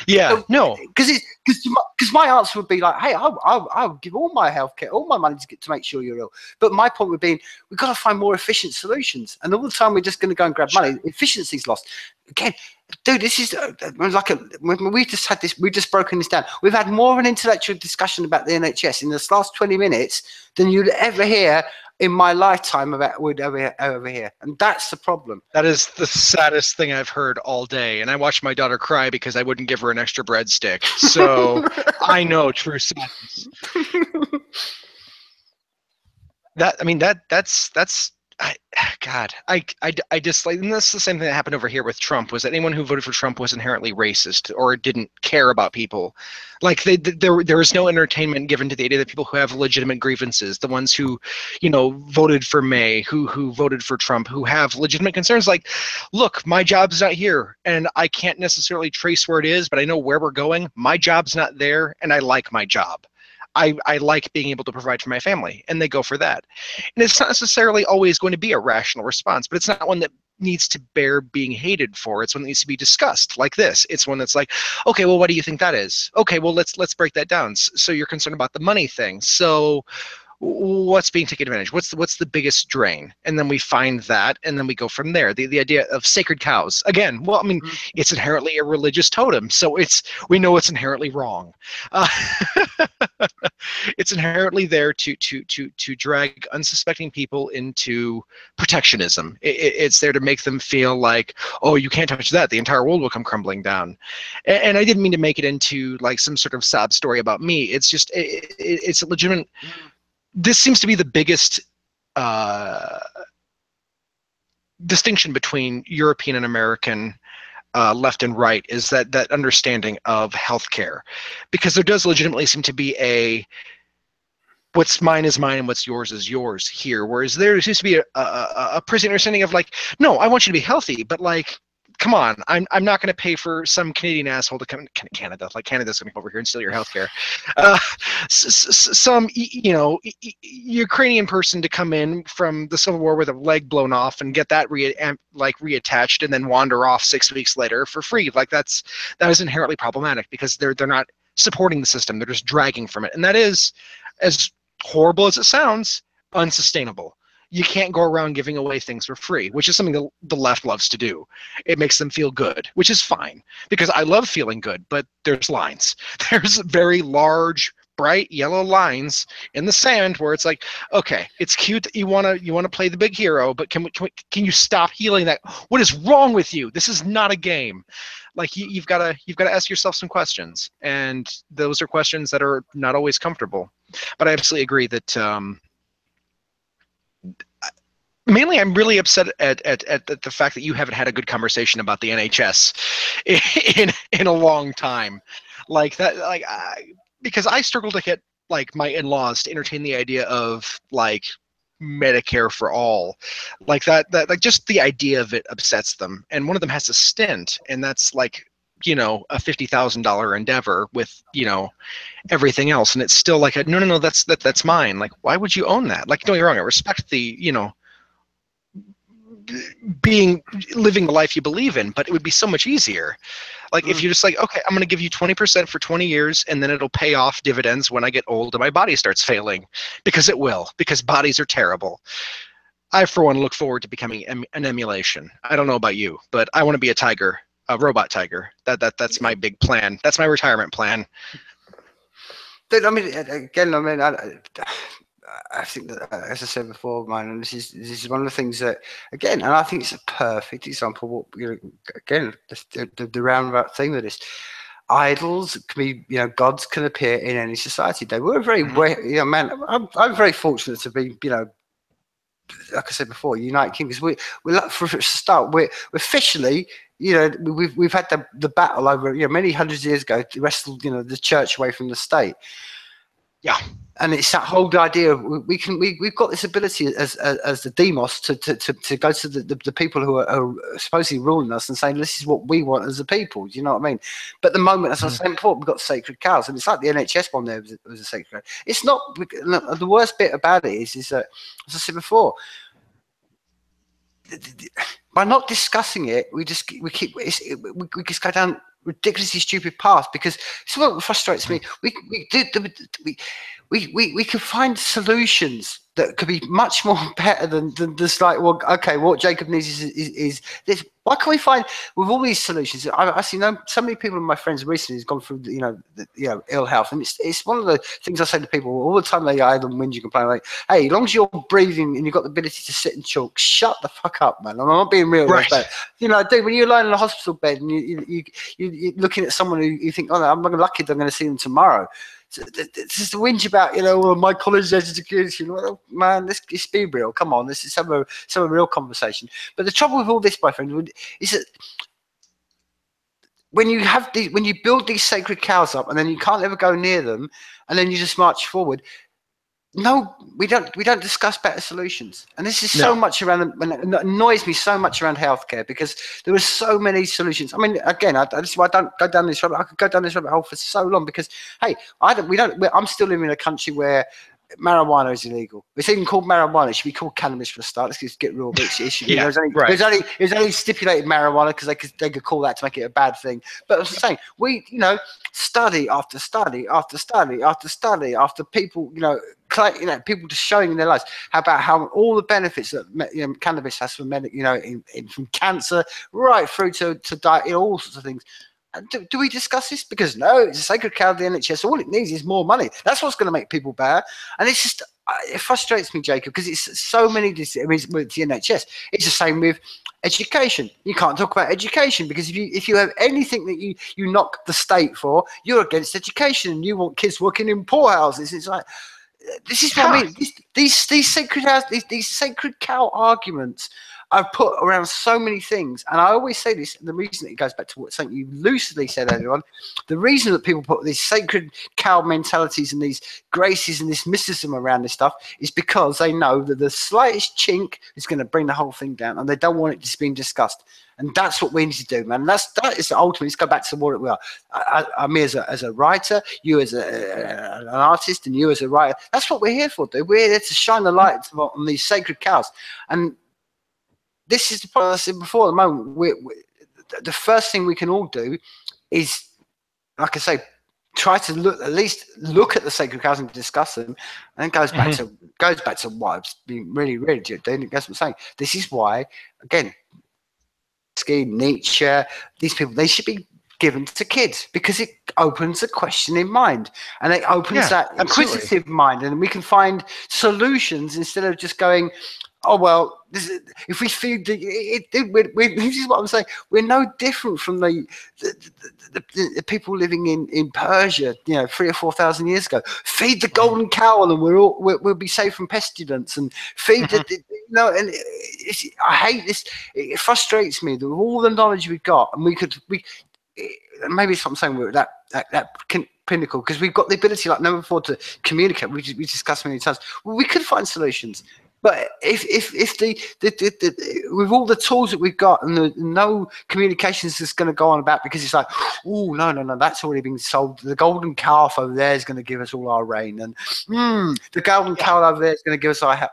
Yeah, no, because my answer would be like, hey, I'll give all my healthcare, all my money to make sure you're ill. But my point would be, we've got to find more efficient solutions, and all the time we're just going to go and grab money. Efficiency's lost. Again, dude, this is we just had this. We've just broken this down. We've had more of an intellectual discussion about the NHS in this last 20 minutes than you'd ever hear in my lifetime over here, and that's the problem. That is the saddest thing I've heard all day, and I watched my daughter cry because I wouldn't give her an extra breadstick. So I know true sadness. I dislike, and that's the same thing that happened over here with Trump, was that anyone who voted for Trump was inherently racist or didn't care about people. Like there is no entertainment given to the idea that people who have legitimate grievances, the ones who, voted for May, who voted for Trump, who have legitimate concerns, like, look, my job's not here, and I can't necessarily trace where it is, but I know where we're going. My job's not there, and I like my job. I like being able to provide for my family, and they go for that. And it's not necessarily always going to be a rational response, but it's not one that needs to bear being hated for. It's one that needs to be discussed like this. It's one that's like, okay, well, what do you think that is? Okay, well, let's break that down. So you're concerned about the money thing. So what's being taken advantage? What's the biggest drain? And then we find that, and then we go from there. The idea of sacred cows, again, well, I mean, it's inherently a religious totem, so we know it's inherently wrong. It's inherently there to drag unsuspecting people into protectionism. It's there to make them feel like, oh, you can't touch that, the entire world will come crumbling down. And I didn't mean to make it into like some sort of sob story about me. It's just it's a legitimate. This seems to be the biggest distinction between European and American left and right, is that understanding of healthcare, because there does legitimately seem to be a what's mine is mine and what's yours is yours here, whereas there seems to be a present understanding of like, no, I want you to be healthy, but like, come on, I'm not going to pay for some Canadian asshole to come to Canada. Like, Canada's going to come over here and steal your healthcare. Some Ukrainian person to come in from the Civil War with a leg blown off and get that reattached and then wander off 6 weeks later for free. Like, that is inherently problematic, because they're not supporting the system. They're just dragging from it, and that is, as horrible as it sounds, unsustainable. You can't go around giving away things for free, which is something the left loves to do. It makes them feel good, which is fine, because I love feeling good, but there's lines. There's very large, bright yellow lines in the sand where it's like, okay, it's cute that you wanna play the big hero, but can you stop healing that? What is wrong with you? This is not a game. Like you've got to ask yourself some questions, and those are questions that are not always comfortable. But I absolutely agree that mainly I'm really upset at the fact that you haven't had a good conversation about the NHS in a long time, like that, because I struggle to get like my in-laws to entertain the idea of like Medicare for all, like that like just the idea of it upsets them. And one of them has a stint, and that's like, you know, a $50,000 endeavor with, you know, everything else, and it's still like no, that's mine. Like, why would you own that? Like, don't get me wrong, I respect the, you know, living the life you believe in, but it would be so much easier. Like if you're just like, okay, I'm going to give you 20% for 20 years, and then it'll pay off dividends when I get old and my body starts failing, because it will, because bodies are terrible. I, for one, look forward to becoming an emulation. I don't know about you, but I want to be a tiger, a robot tiger. That's my big plan. That's my retirement plan. I mean, again, I think that, as I said before, man, and this is one of the things that, again, and I think it's a perfect example of what, you know, again, the roundabout thing of this. Idols can be, you know, gods can appear in any society. They were very, you know, man, I'm very fortunate to be, you know, like I said before, United Kingdom, because we like, for a start, we're officially, you know, we've had the battle over, you know, many hundreds of years ago to wrestle, you know, the church away from the state. Yeah. And it's that whole idea of we've got this ability as the demos to go to the people who are supposedly ruling us and saying, this is what we want as a people. Do you know what I mean? But the moment, as I was saying before, we've got sacred cows, and it's like the NHS one there was a sacred cow. It's not. The worst bit about it is that, as I said before, by not discussing it, we just go down ridiculously stupid path, because it's what frustrates me. We could find solutions that could be much more better than just like, well, okay, what Jacob needs is this. Why can't we find with all these solutions? I see so many people, my friends recently, has gone through, you know, ill health, and it's one of the things I say to people all the time. They either whinge and complain like, hey, as long as you're breathing and you've got the ability to sit and talk, shut the fuck up, man. I'm not being real, right? But you know, dude, when you're lying in a hospital bed and you're looking at someone who you think, oh, no, I'm lucky that I'm going to see them tomorrow. So it's just a whinge about, you know, well, my college education. Well, man, let's be real. Come on, this is some real conversation. But the trouble with all this, my friend, is that when you build these sacred cows up and then you can't ever go near them, and then you just march forward. No, we don't discuss better solutions, and this is so much around, and it annoys me so much around healthcare, because there are so many solutions. I mean, again, this is why I don't go down this rabbit. I could go down this rabbit hole for so long, because hey, I'm still living in a country where marijuana is illegal. It's even called marijuana. It should be called cannabis for a start. Let's just get real. But it should be. Yeah, There's only stipulated marijuana because they could call that to make it a bad thing. But I'm saying, study after study after study after study after people, people just showing in their lives how all the benefits that cannabis has for men, from cancer right through to diet, all sorts of things. Do we discuss this? Because no, it's a sacred cow of the NHS. All it needs is more money. That's what's going to make people better. And it's just, it frustrates me, Jacob, because it's so many. With the NHS, it's the same with education. You can't talk about education because if you have anything that you knock the state for, you're against education and you want kids working in poorhouses. It's like, this is what I mean. These sacred cow arguments I've put around so many things, and I always say this, and the reason it goes back to something you lucidly said earlier on, the reason that people put these sacred cow mentalities and these graces and this mysticism around this stuff is because they know that the slightest chink is going to bring the whole thing down, and they don't want it just being discussed. And that's what we need to do, man. That is ultimately, let's go back to what we are. Me as a writer, you as an artist, and you as a writer. That's what we're here for, dude. We're here to shine the light on these sacred cows. And this is the point I said before. At the moment, the first thing we can all do is, like I say, try to at least look at the sacred cows and discuss them. And it goes back to what I've been really doing. That's what I'm saying. This is why, again, Nietzsche, these people, they should be given to kids because it opens a questioning mind, and it opens that inquisitive mind, and we can find solutions instead of just going, oh well, if we feed this is what I'm saying. We're no different from the people living in Persia, 3,000 or 4,000 years ago. Feed the golden cow, and we'll be safe from pestilence. And feed and I hate this. It frustrates me that with all the knowledge we've got, and maybe it's what I'm saying. We're at that pinnacle because we've got the ability like never before to communicate. We discussed many times. Well, we could find solutions. But if with all the tools that we've got and no communications is going to go on about because it's like, oh no, that's already been solved. The golden calf over there is going to give us all our rain, and the golden cow over there is going to give us our help.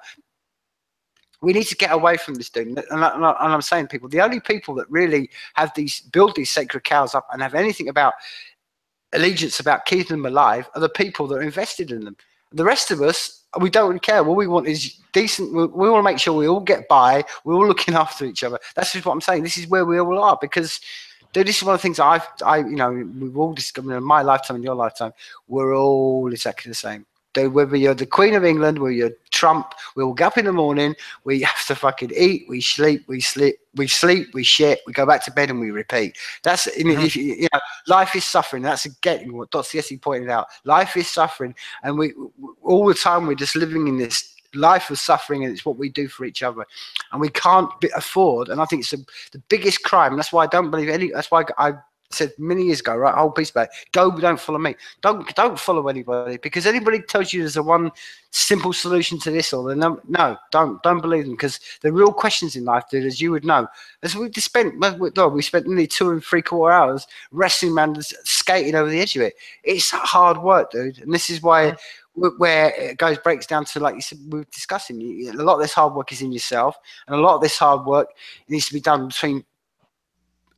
We need to get away from this, dude. And I'm saying, people, the only people that really have build these sacred cows up and have anything about allegiance about keeping them alive are the people that are invested in them. The rest of us, we don't really care. All we want is decent. We want to make sure we all get by. We're all looking after each other. That's just what I'm saying. This is where we all are because, dude, this is one of the things we've all discovered in my lifetime, in your lifetime. We're all exactly the same. Dude, whether you're the Queen of England, whether you're Trump, we all get up in the morning. We have to fucking eat. We sleep. We shit. We go back to bed and we repeat. That's life is suffering. That's again what Dostoevsky pointed out. Life is suffering, and we all the time we're just living in this life of suffering, and it's what we do for each other, and we can't afford. And I think it's the biggest crime. That's why I don't believe any. That's why I said many years ago, right, a whole piece about it, don't follow me. Don't follow anybody because anybody tells you there's a one simple solution to this or the no, don't believe them because the real questions in life, dude, as you would know, as we spent nearly 2 3/4 hours wrestling around, skating over the edge of it. It's hard work, dude, and this is why. Where it breaks down to, like you said, we were discussing, a lot of this hard work is in yourself, and a lot of this hard work needs to be done between,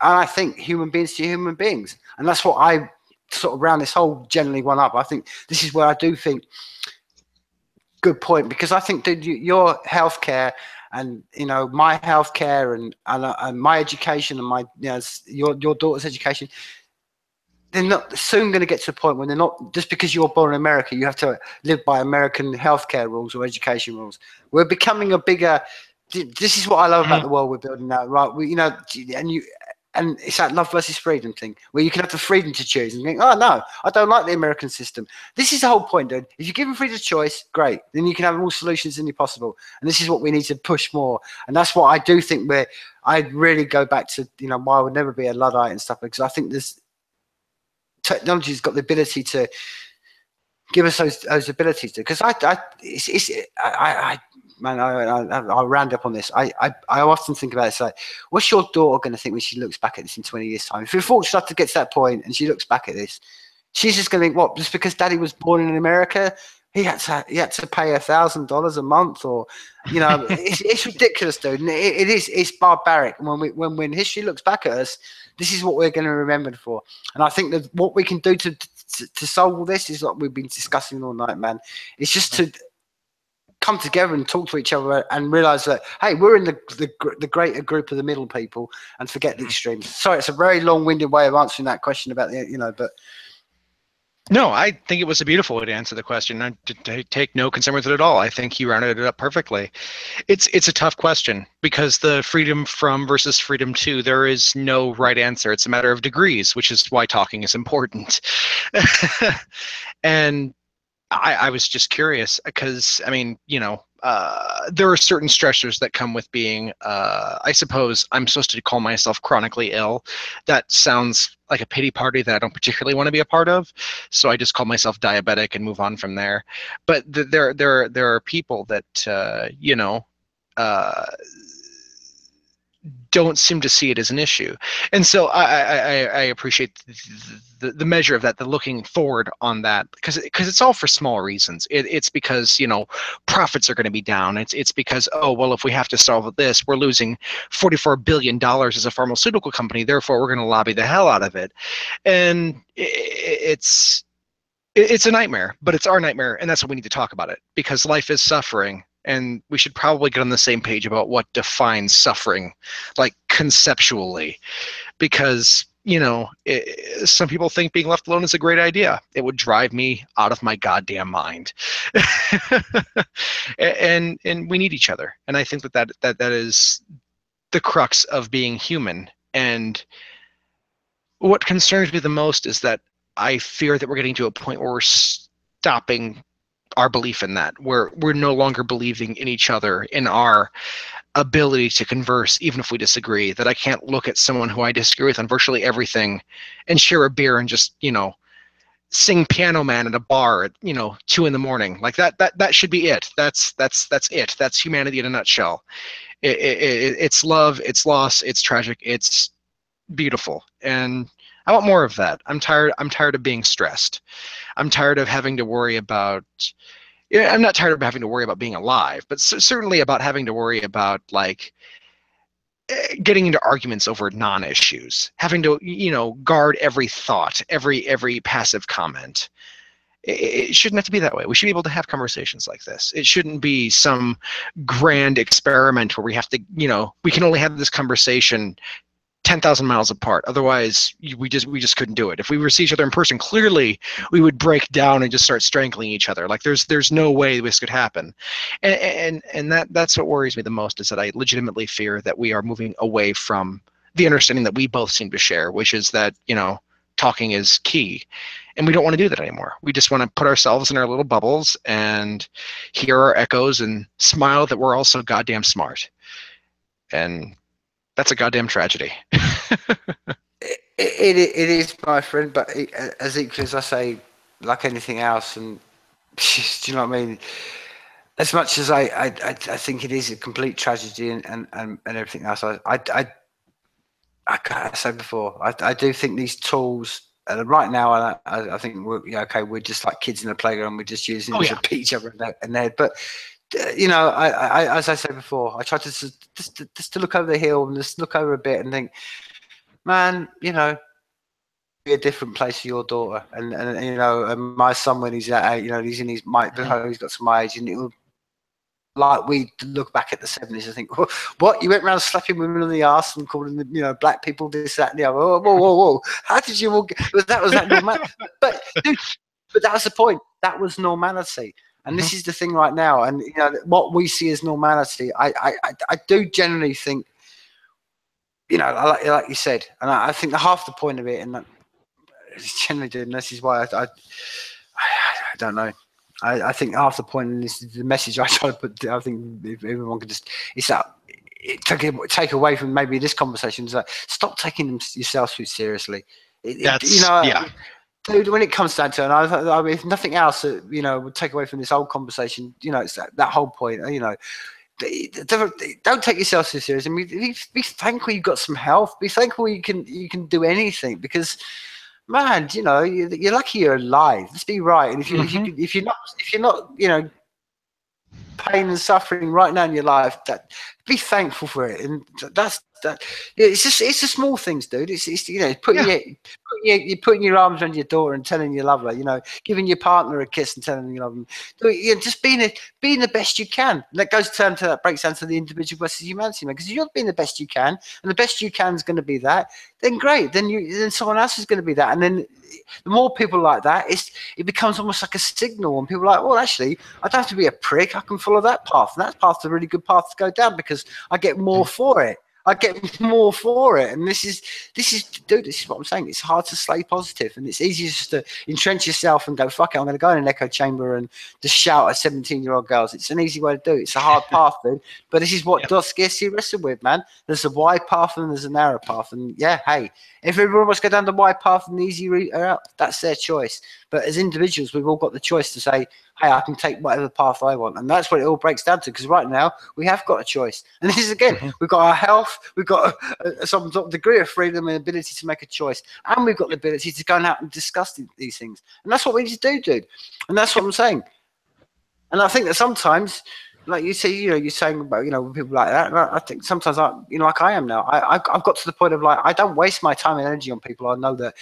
and I think, human beings to human beings. And that's what I sort of round this whole generally one up. I think this is where I do think, good point, because I think, dude, your healthcare and, my healthcare and my education and my, your daughter's education, they're not soon going to get to a point when they're not, just because you're born in America, you have to live by American healthcare rules or education rules. We're becoming a bigger, this is what I love about the world we're building now, right? And it's that love versus freedom thing where you can have the freedom to choose and think, oh no, I don't like the American system. This is the whole point, dude. If you're given freedom of choice, great. Then you can have all solutions in you possible. And this is what we need to push more. And that's what I do think I'd really go back to, why I would never be a Luddite and stuff, because I think this technology's got the ability to give us those abilities to, because I'll round up on this. I often think about it. It's like, what's your daughter going to think when she looks back at this in 20 years' time? If you're fortunate enough to get to that point and she looks back at this, she's just going to think, what? Just because Daddy was born in America, he had to pay $1,000 a month, or it's ridiculous, dude. And it's barbaric. And when history looks back at us, this is what we're going to remember for. And I think that what we can do to solve all this is what we've been discussing all night, man. It's just to come together and talk to each other and realize that, hey, we're in the greater group of the middle people, and forget the extremes. Sorry, it's a very long-winded way of answering that question about but no, I think it was a beautiful way to answer the question. I take no concern with it at all. I think you rounded it up perfectly. It's a tough question because the freedom from versus freedom to, there is no right answer. It's a matter of degrees, which is why talking is important. And I was just curious because, I mean, there are certain stressors that come with being, I suppose I'm supposed to call myself chronically ill. That sounds like a pity party that I don't particularly want to be a part of. So I just call myself diabetic and move on from there. But there are people that, don't seem to see it as an issue. And so I appreciate the measure of that, the looking forward on that, because it's all for small reasons. It's because, profits are going to be down. It's because, oh, well, if we have to solve this, we're losing $44 billion as a pharmaceutical company. Therefore, we're going to lobby the hell out of it. And it's a nightmare, but it's our nightmare. And that's what we need to talk about it, because life is suffering. And we should probably get on the same page about what defines suffering, like conceptually, because some people think being left alone is a great idea. It would drive me out of my goddamn mind. And we need each other. And I think that is the crux of being human. And what concerns me the most is that I fear that we're getting to a point where we're stopping our belief in that, where we're no longer believing in each other, in our ability to converse, even if we disagree, that I can't look at someone who I disagree with on virtually everything and share a beer and just, sing Piano Man at a bar at, 2 a.m. Like that should be it. That's it. That's humanity in a nutshell. It's love, it's loss, it's tragic, it's beautiful. And I want more of that. I'm tired of being stressed. I'm tired of having to worry about, I'm not tired of having to worry about being alive, but certainly about having to worry about getting into arguments over non-issues, having to, guard every thought, every passive comment. It shouldn't have to be that way. We should be able to have conversations like this. It shouldn't be some grand experiment where we have to, we can only have this conversation 10,000 miles apart. Otherwise, we just couldn't do it. If we were to see each other in person, clearly we would break down and just start strangling each other. Like there's no way this could happen. And that's what worries me the most, is that I legitimately fear that we are moving away from the understanding that we both seem to share, which is that, talking is key. And we don't want to do that anymore. We just want to put ourselves in our little bubbles and hear our echoes and smile that we're all so goddamn smart. And that's a goddamn tragedy. It is, my friend, but as equally as I say, like anything else, and do you know what I mean? As much as I think it is a complete tragedy and everything else, I said before, I do think these tools, right now, I think we're just like kids in the playground. We're just using them to beat each other in there. But I as I said before, I try to just to look over the hill and just look over a bit and think, man, be a different place for your daughter, and my son, when he's that age, he's in his he's got some age, and it will, like, we look back at the 70s and think, what, you went around slapping women on the arse and calling them, black people this, that, and the other. Whoa. How did you all was that normal? But dude, that was the point. That was normality. And this is the thing right now. And what we see as normality, I do generally think, like you said, and I think half the point of it, and generally do, and this is why I don't know. I think half the point, and this is the message I try to put. I think if everyone could just, it's that take away from maybe this conversation is that stop taking yourself too seriously. Dude, when it comes down to it, I mean, if nothing else, would take away from this whole conversation, it's that whole point, don't take yourself so serious. I mean, be thankful you've got some health. Be thankful you can do anything, because, man, you're lucky you're alive. Let's be right. And if you're not, pain and suffering right now in your life, be thankful for it. And that's that. It's the small things, dude. It's you're putting your arms around your daughter and telling you love her. Giving your partner a kiss and telling them you love them. Just being the best you can. And that breaks down to the individual versus humanity, man. Because if you're being the best you can, and the best you can is going to be that, then great. Then someone else is going to be that, and then the more people like that, it becomes almost like a signal, and people are like, well, actually, I don't have to be a prick. I can follow that path, and that path's a really good path to go down because I get more for it. And this is dude, this is what I'm saying. It's hard to stay positive, and it's easier just to entrench yourself and go, fuck it, I'm going to go in an echo chamber and just shout at 17-year-old girls. It's an easy way to do it. It's a hard path, dude, but this is what Dostoevsky wrestled with, man. There's a wide path and there's a narrow path, and hey, if everyone wants to go down the wide path and the easy route out, that's their choice. But as individuals, we've all got the choice to say, hey, I can take whatever path I want. And that's what it all breaks down to, because right now we have got a choice. And this is, again, we've got our health, we've got some degree of freedom and ability to make a choice. And we've got the ability to go out and discuss these things. And that's what we need to do, dude. And that's what I'm saying. And I think that sometimes, like you say, you're saying about, people like that. And I think sometimes, like I am now, I've got to the point of, like, I don't waste my time and energy on people I know that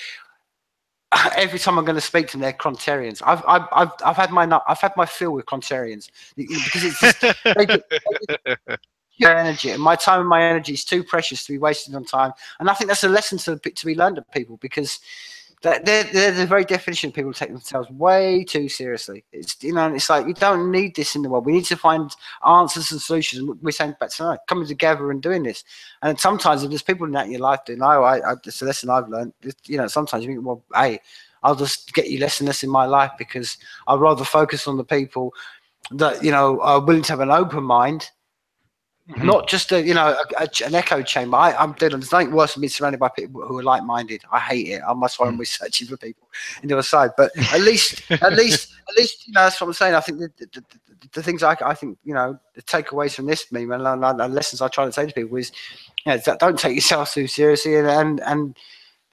every time I'm going to speak to them, they're Crontarians. I've had my fill with Crontarians, because it's just, your energy, and my time and my energy is too precious to be wasted on time. And I think that's a lesson to be learned to people, because they're the very definition of people who take themselves way too seriously. It's, you know, it's like, you don't need this in the world. We need to find answers and solutions. We're saying back tonight, coming together and doing this. And sometimes if there's people in that in your life, it's a lesson I've learned. You know, sometimes you think, well, hey, I'll just get you less and less in my life, because I'd rather focus on the people that, you know, are willing to have an open mind. Not just an echo chamber. I'm doing. There's nothing worse than being surrounded by people who are like-minded. I hate it. That's why I'm researching for people on the other side. But at least, you know, that's what I'm saying. I think the things I think, you know, the takeaways from this meme and the lessons I try to say to people is, you know, don't take yourself too seriously. And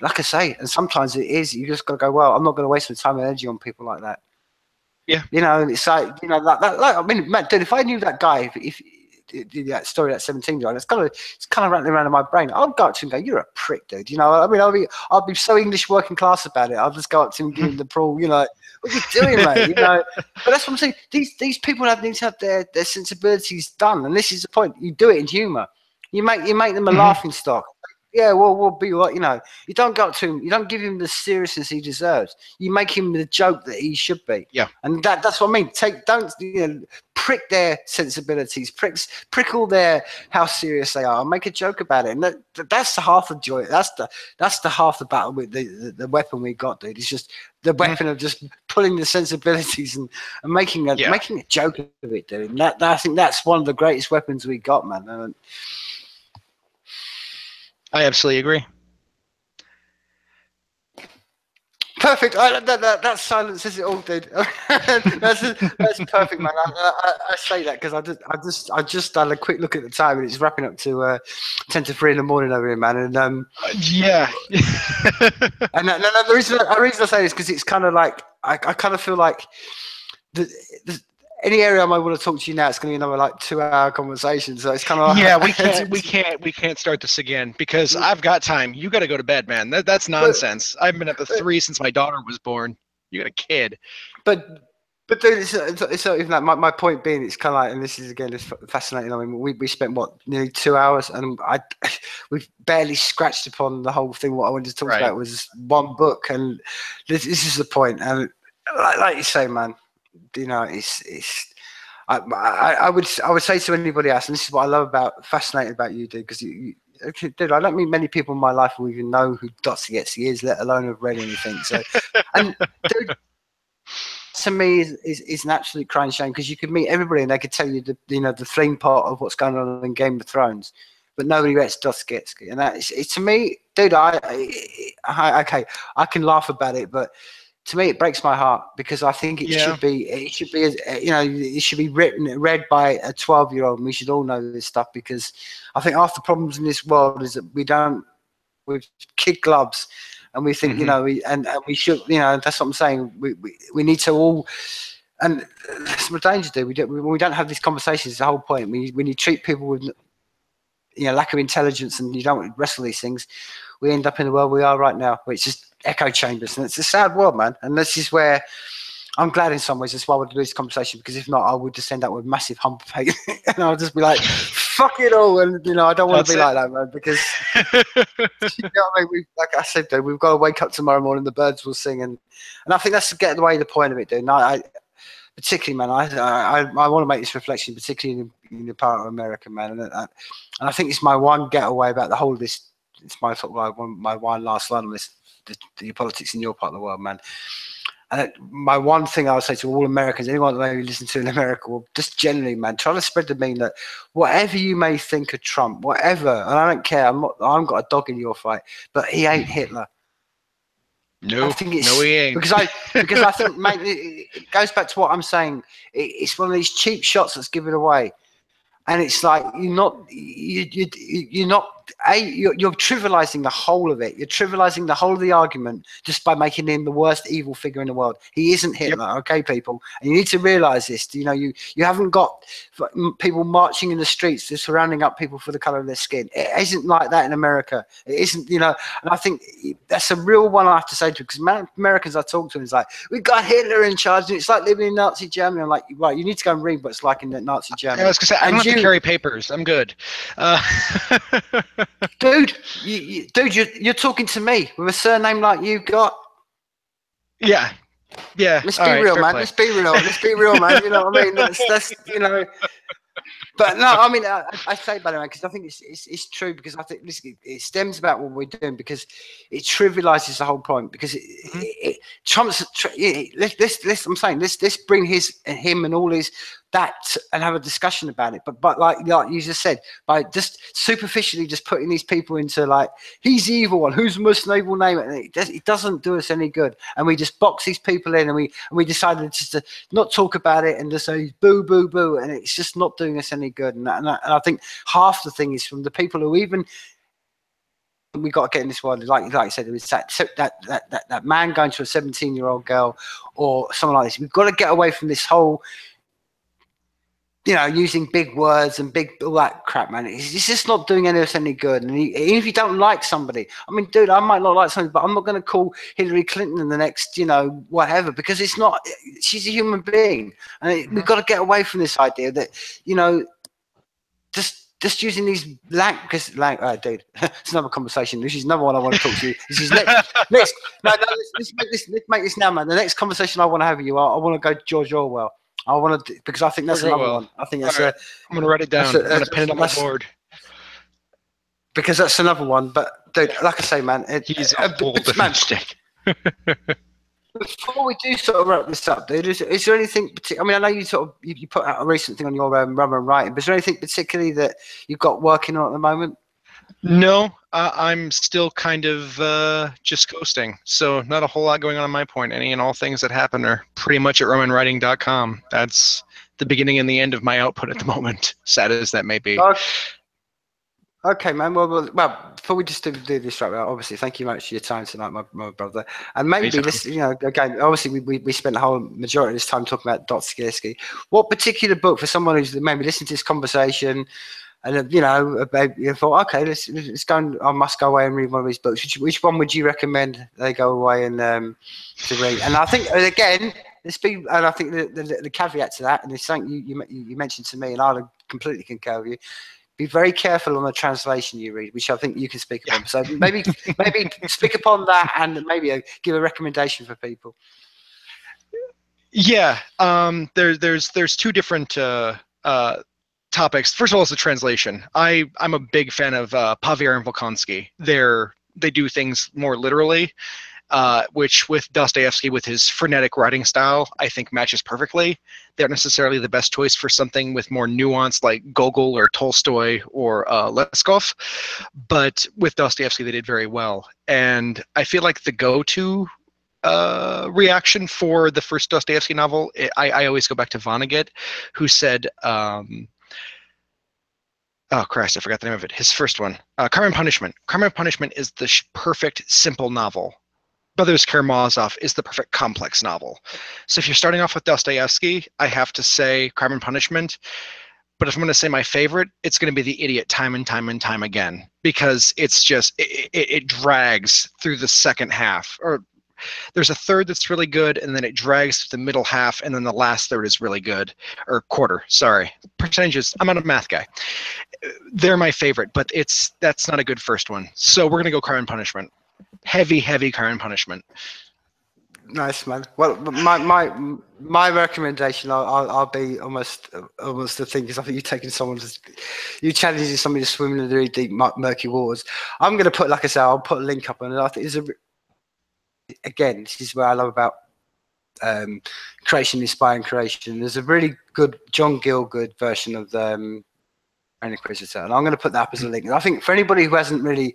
like I say, and sometimes it is. You just got to go, well, I'm not going to waste my time and energy on people like that. Yeah. You know, it's like, you know, like I mean, Matt, dude, if I knew that guy, if that story, that 17-year-old, it's kind of rattling around in my brain. I'd go up to him and go, "You're a prick, dude." You know, I mean, I'll be so English working class about it. I'll just go up to him and give him the prawl. You know, what are you doing, mate? You know, but that's what I'm saying. These people need to have their sensibilities done, and this is the point. You do it in humour. You make them a laughing stock. Yeah, well, we'll be what, you know. You don't go up to him. You don't give him the seriousness he deserves. You make him the joke that he should be. Yeah, and that's what I mean. Don't, you know, prick their sensibilities, prickle their how serious they are, and make a joke about it. And that's the half the joy. That's the half the battle with the weapon we got, dude. It's just the weapon of just pulling the sensibilities and making a joke of it, dude. And I think that's one of the greatest weapons we got, man. And I absolutely agree. Perfect. That silence says it all, dude. that's perfect, man. I say that because I just had a quick look at the time, and it's wrapping up to 10 to 3 in the morning over here, man. And yeah. And the reason I say this, because it's kind of like I kind of feel like any area I might want to talk to you now, it's going to be another like 2-hour conversation. So it's kind of like, we can't start this again, because I've got time. You got to go to bed, man. That's nonsense. I've been up at 3 since my daughter was born. You got a kid. But dude, it's not even that. My point being, it's kind of like, and this is again, it's fascinating. I mean, we spent nearly 2 hours, and we've barely scratched upon the whole thing. What I wanted to talk about was one book, and this is the point. And like you say, man. You know, I would say to anybody else, and this is what I love fascinated about you, dude, because dude, I don't meet many people in my life who even know who Dostoevsky is, let alone have read anything. So, and dude, to me is an absolute crying shame, because you could meet everybody and they could tell you the flame part of what's going on in Game of Thrones, but nobody reads Dostoevsky, and it's to me, dude. Okay, I can laugh about it, but to me, it breaks my heart, because I think it should be, you know, it should be read by a 12-year-old, and we should all know this stuff, because I think half the problems in this world is that we've kid gloves, and we think, you know, we should, you know, that's what I'm saying. We need to all, and that's what danger do. We don't have these conversations. It's the whole point. When you treat people with, you know, lack of intelligence, and you don't wrestle these things, we end up in the world we are right now, which is echo chambers, and it's a sad world, man. And this is where I'm glad in some ways that's why I would do this conversation, because if not, I would just end up with massive hump of hate, and I'll just be like, fuck it all. And you know, I don't want to be like that, man, because you know what I mean? Like I said, dude, we've got to wake up tomorrow morning, the birds will sing, and I think that's to get away the point of it, dude. And I particularly, man, I want to make this reflection, particularly in the part of America, man, and I think it's my one getaway about the whole of this. It's my one last line on this. The politics in your part of the world, man. And my one thing I would say to all Americans, anyone that maybe listen to in America, well, just generally, man, try to spread the meme that whatever you may think of Trump, whatever, and I don't care, I haven't got a dog in your fight, but he ain't Hitler. No, I think it's, no, he ain't. Because I think, mate, it goes back to what I'm saying. It's one of these cheap shots that's given away, and it's like you're not you're trivializing the whole of it. You're trivializing the whole of the argument just by making him the worst evil figure in the world. He isn't Hitler, okay, people, and you need to realize this. You know, you haven't got people marching in the streets, just surrounding up people for the color of their skin. It isn't like that in America. It isn't, you know. And I think that's a real one I have to say to, because Americans I talk to, and it's like, we got Hitler in charge, and it's like living in Nazi Germany. I'm like, right, you need to go and read what it's like in Nazi Germany. I was gonna say, I don't have to carry papers. I'm good. Dude, you're talking to me with a surname like you've got. Yeah. Let's be real, man. Let's be real, man. You know what I mean? That's you know. But no, I mean, I say by the way, because I think it's true, because I think it stems about what we're doing, because it trivializes the whole point, because it trumps. I'm saying let's bring him and all his that and have a discussion about it. But like you just said, by just superficially just putting these people into like, he's the evil one, who's the most evil name, and it doesn't do us any good. And we just box these people in, and we decided just to not talk about it and just say boo boo boo, and it's just not doing us any good. And I think half the thing is from the people who even. We got to get in this world, like I said, it's that man going to a 17-year-old girl or someone like this. We've got to get away from this whole, you know, using big words and all that crap, man. It's just not doing any of us any good. And even if you don't like somebody, I mean, dude, I might not like somebody, but I'm not going to call Hillary Clinton the next, you know, whatever, because it's not. She's a human being, and we've got to get away from this idea that, you know, just using these dude, it's another conversation. This is another one I want to talk to you. This is let's make this now, man. The next conversation I want to have with you, I want to go George Orwell. I want to, because I think that's another one. I think that's right. I'm gonna write it down. I'm gonna pin it on my board, because that's another one. But dude, like I say, man, he's a whole different stick. Before we do sort of wrap this up, dude, is there anything particular? I mean, I know you sort of you put out a recent thing on your Rubber and Writing, but is there anything particularly that you've got working on at the moment? No, I'm still kind of just coasting, so not a whole lot going on my point. Any and all things that happen are pretty much at romanwriting.com. That's the beginning and the end of my output at the moment, sad as that may be. Okay, man. Well, before we just do this right now, obviously, thank you much for your time tonight, my brother. And maybe this, you know, again, obviously, we spent the whole majority of this time talking about Dostoevsky. What particular book, for someone who's maybe listened to this conversation, and you know, you thought, okay, let's go. I must go away and read one of these books. Which one would you recommend they go away and to read? And I think again, and I think the caveat to that, and it's something you mentioned to me, and I completely concur with you. Be very careful on the translation you read, which I think you can speak upon. So maybe speak upon that, and maybe give a recommendation for people. Yeah, there's two different topics. First of all, is the translation. I'm a big fan of Pavier and Volkonsky. They do things more literally, which with Dostoevsky, with his frenetic writing style, I think matches perfectly. They aren't necessarily the best choice for something with more nuance like Gogol or Tolstoy or Leskov, but with Dostoevsky, they did very well. And I feel like the go-to reaction for the first Dostoevsky novel, I always go back to Vonnegut, who said, oh Christ, I forgot the name of it. His first one, Crime and Punishment. Crime and Punishment is the perfect simple novel. Brothers Karamazov is the perfect complex novel. So if you're starting off with Dostoevsky, I have to say Crime and Punishment. But if I'm going to say my favorite, it's going to be The Idiot time and time and time again, because it's just, it drags through the second half. Or there's a third that's really good, and then it drags through the middle half, and then the last third is really good. Or quarter, sorry. Percentages, I'm not a math guy. They're my favorite, but that's not a good first one. So we're going to go Crime and Punishment. Heavy Crime and Punishment. Nice, man. Well, my recommendation, I'll be almost the thing, because I think you challenging somebody to swim in the really deep, murky waters. I'm going to put, like I said, I'll put a link up, and I think again, this is what I love about creation, inspiring creation. There's a really good John Gielgud version of Inquisitor, and I'm going to put that up as a link. And I think for anybody who hasn't really,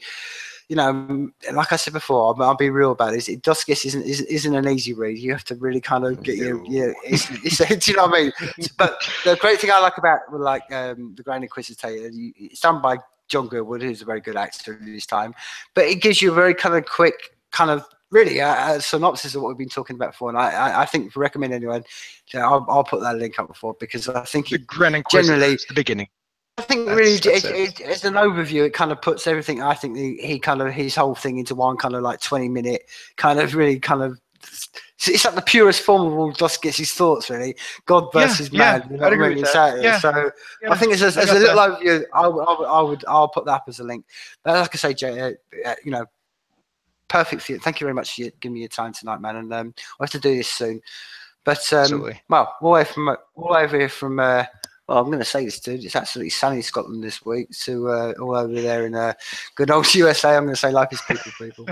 you know, like I said before, I'll be real about it. Dostoevsky isn't an easy read. You have to really kind of get it's do you know what I mean? But the great thing I like about The Grand Inquisitor, it's done by John Goodwood, who's a very good actor in his time, but it gives you a very kind of quick kind of really a synopsis of what we've been talking about before. And I think to recommend anyone, I'll put that link up before, because I think The Grand Inquisitor generally is the beginning. I think really, as an overview, it kind of puts everything. I think he kind of his whole thing into one kind of like 20-minute kind of really kind of. It's like the purest form of all Dostoevsky's thoughts, really. God versus man. Yeah, I'd agree with that. Yeah, so I think as a little overview, I'll put that up as a link. But like I say, Jay, you know, perfect for you. Thank you very much for giving me your time tonight, man. And we'll have to do this soon. But absolutely. Well, all over here from. Well, I'm going to say this, dude. It's absolutely sunny in Scotland this week. So all over there in good old USA, I'm going to say life is people.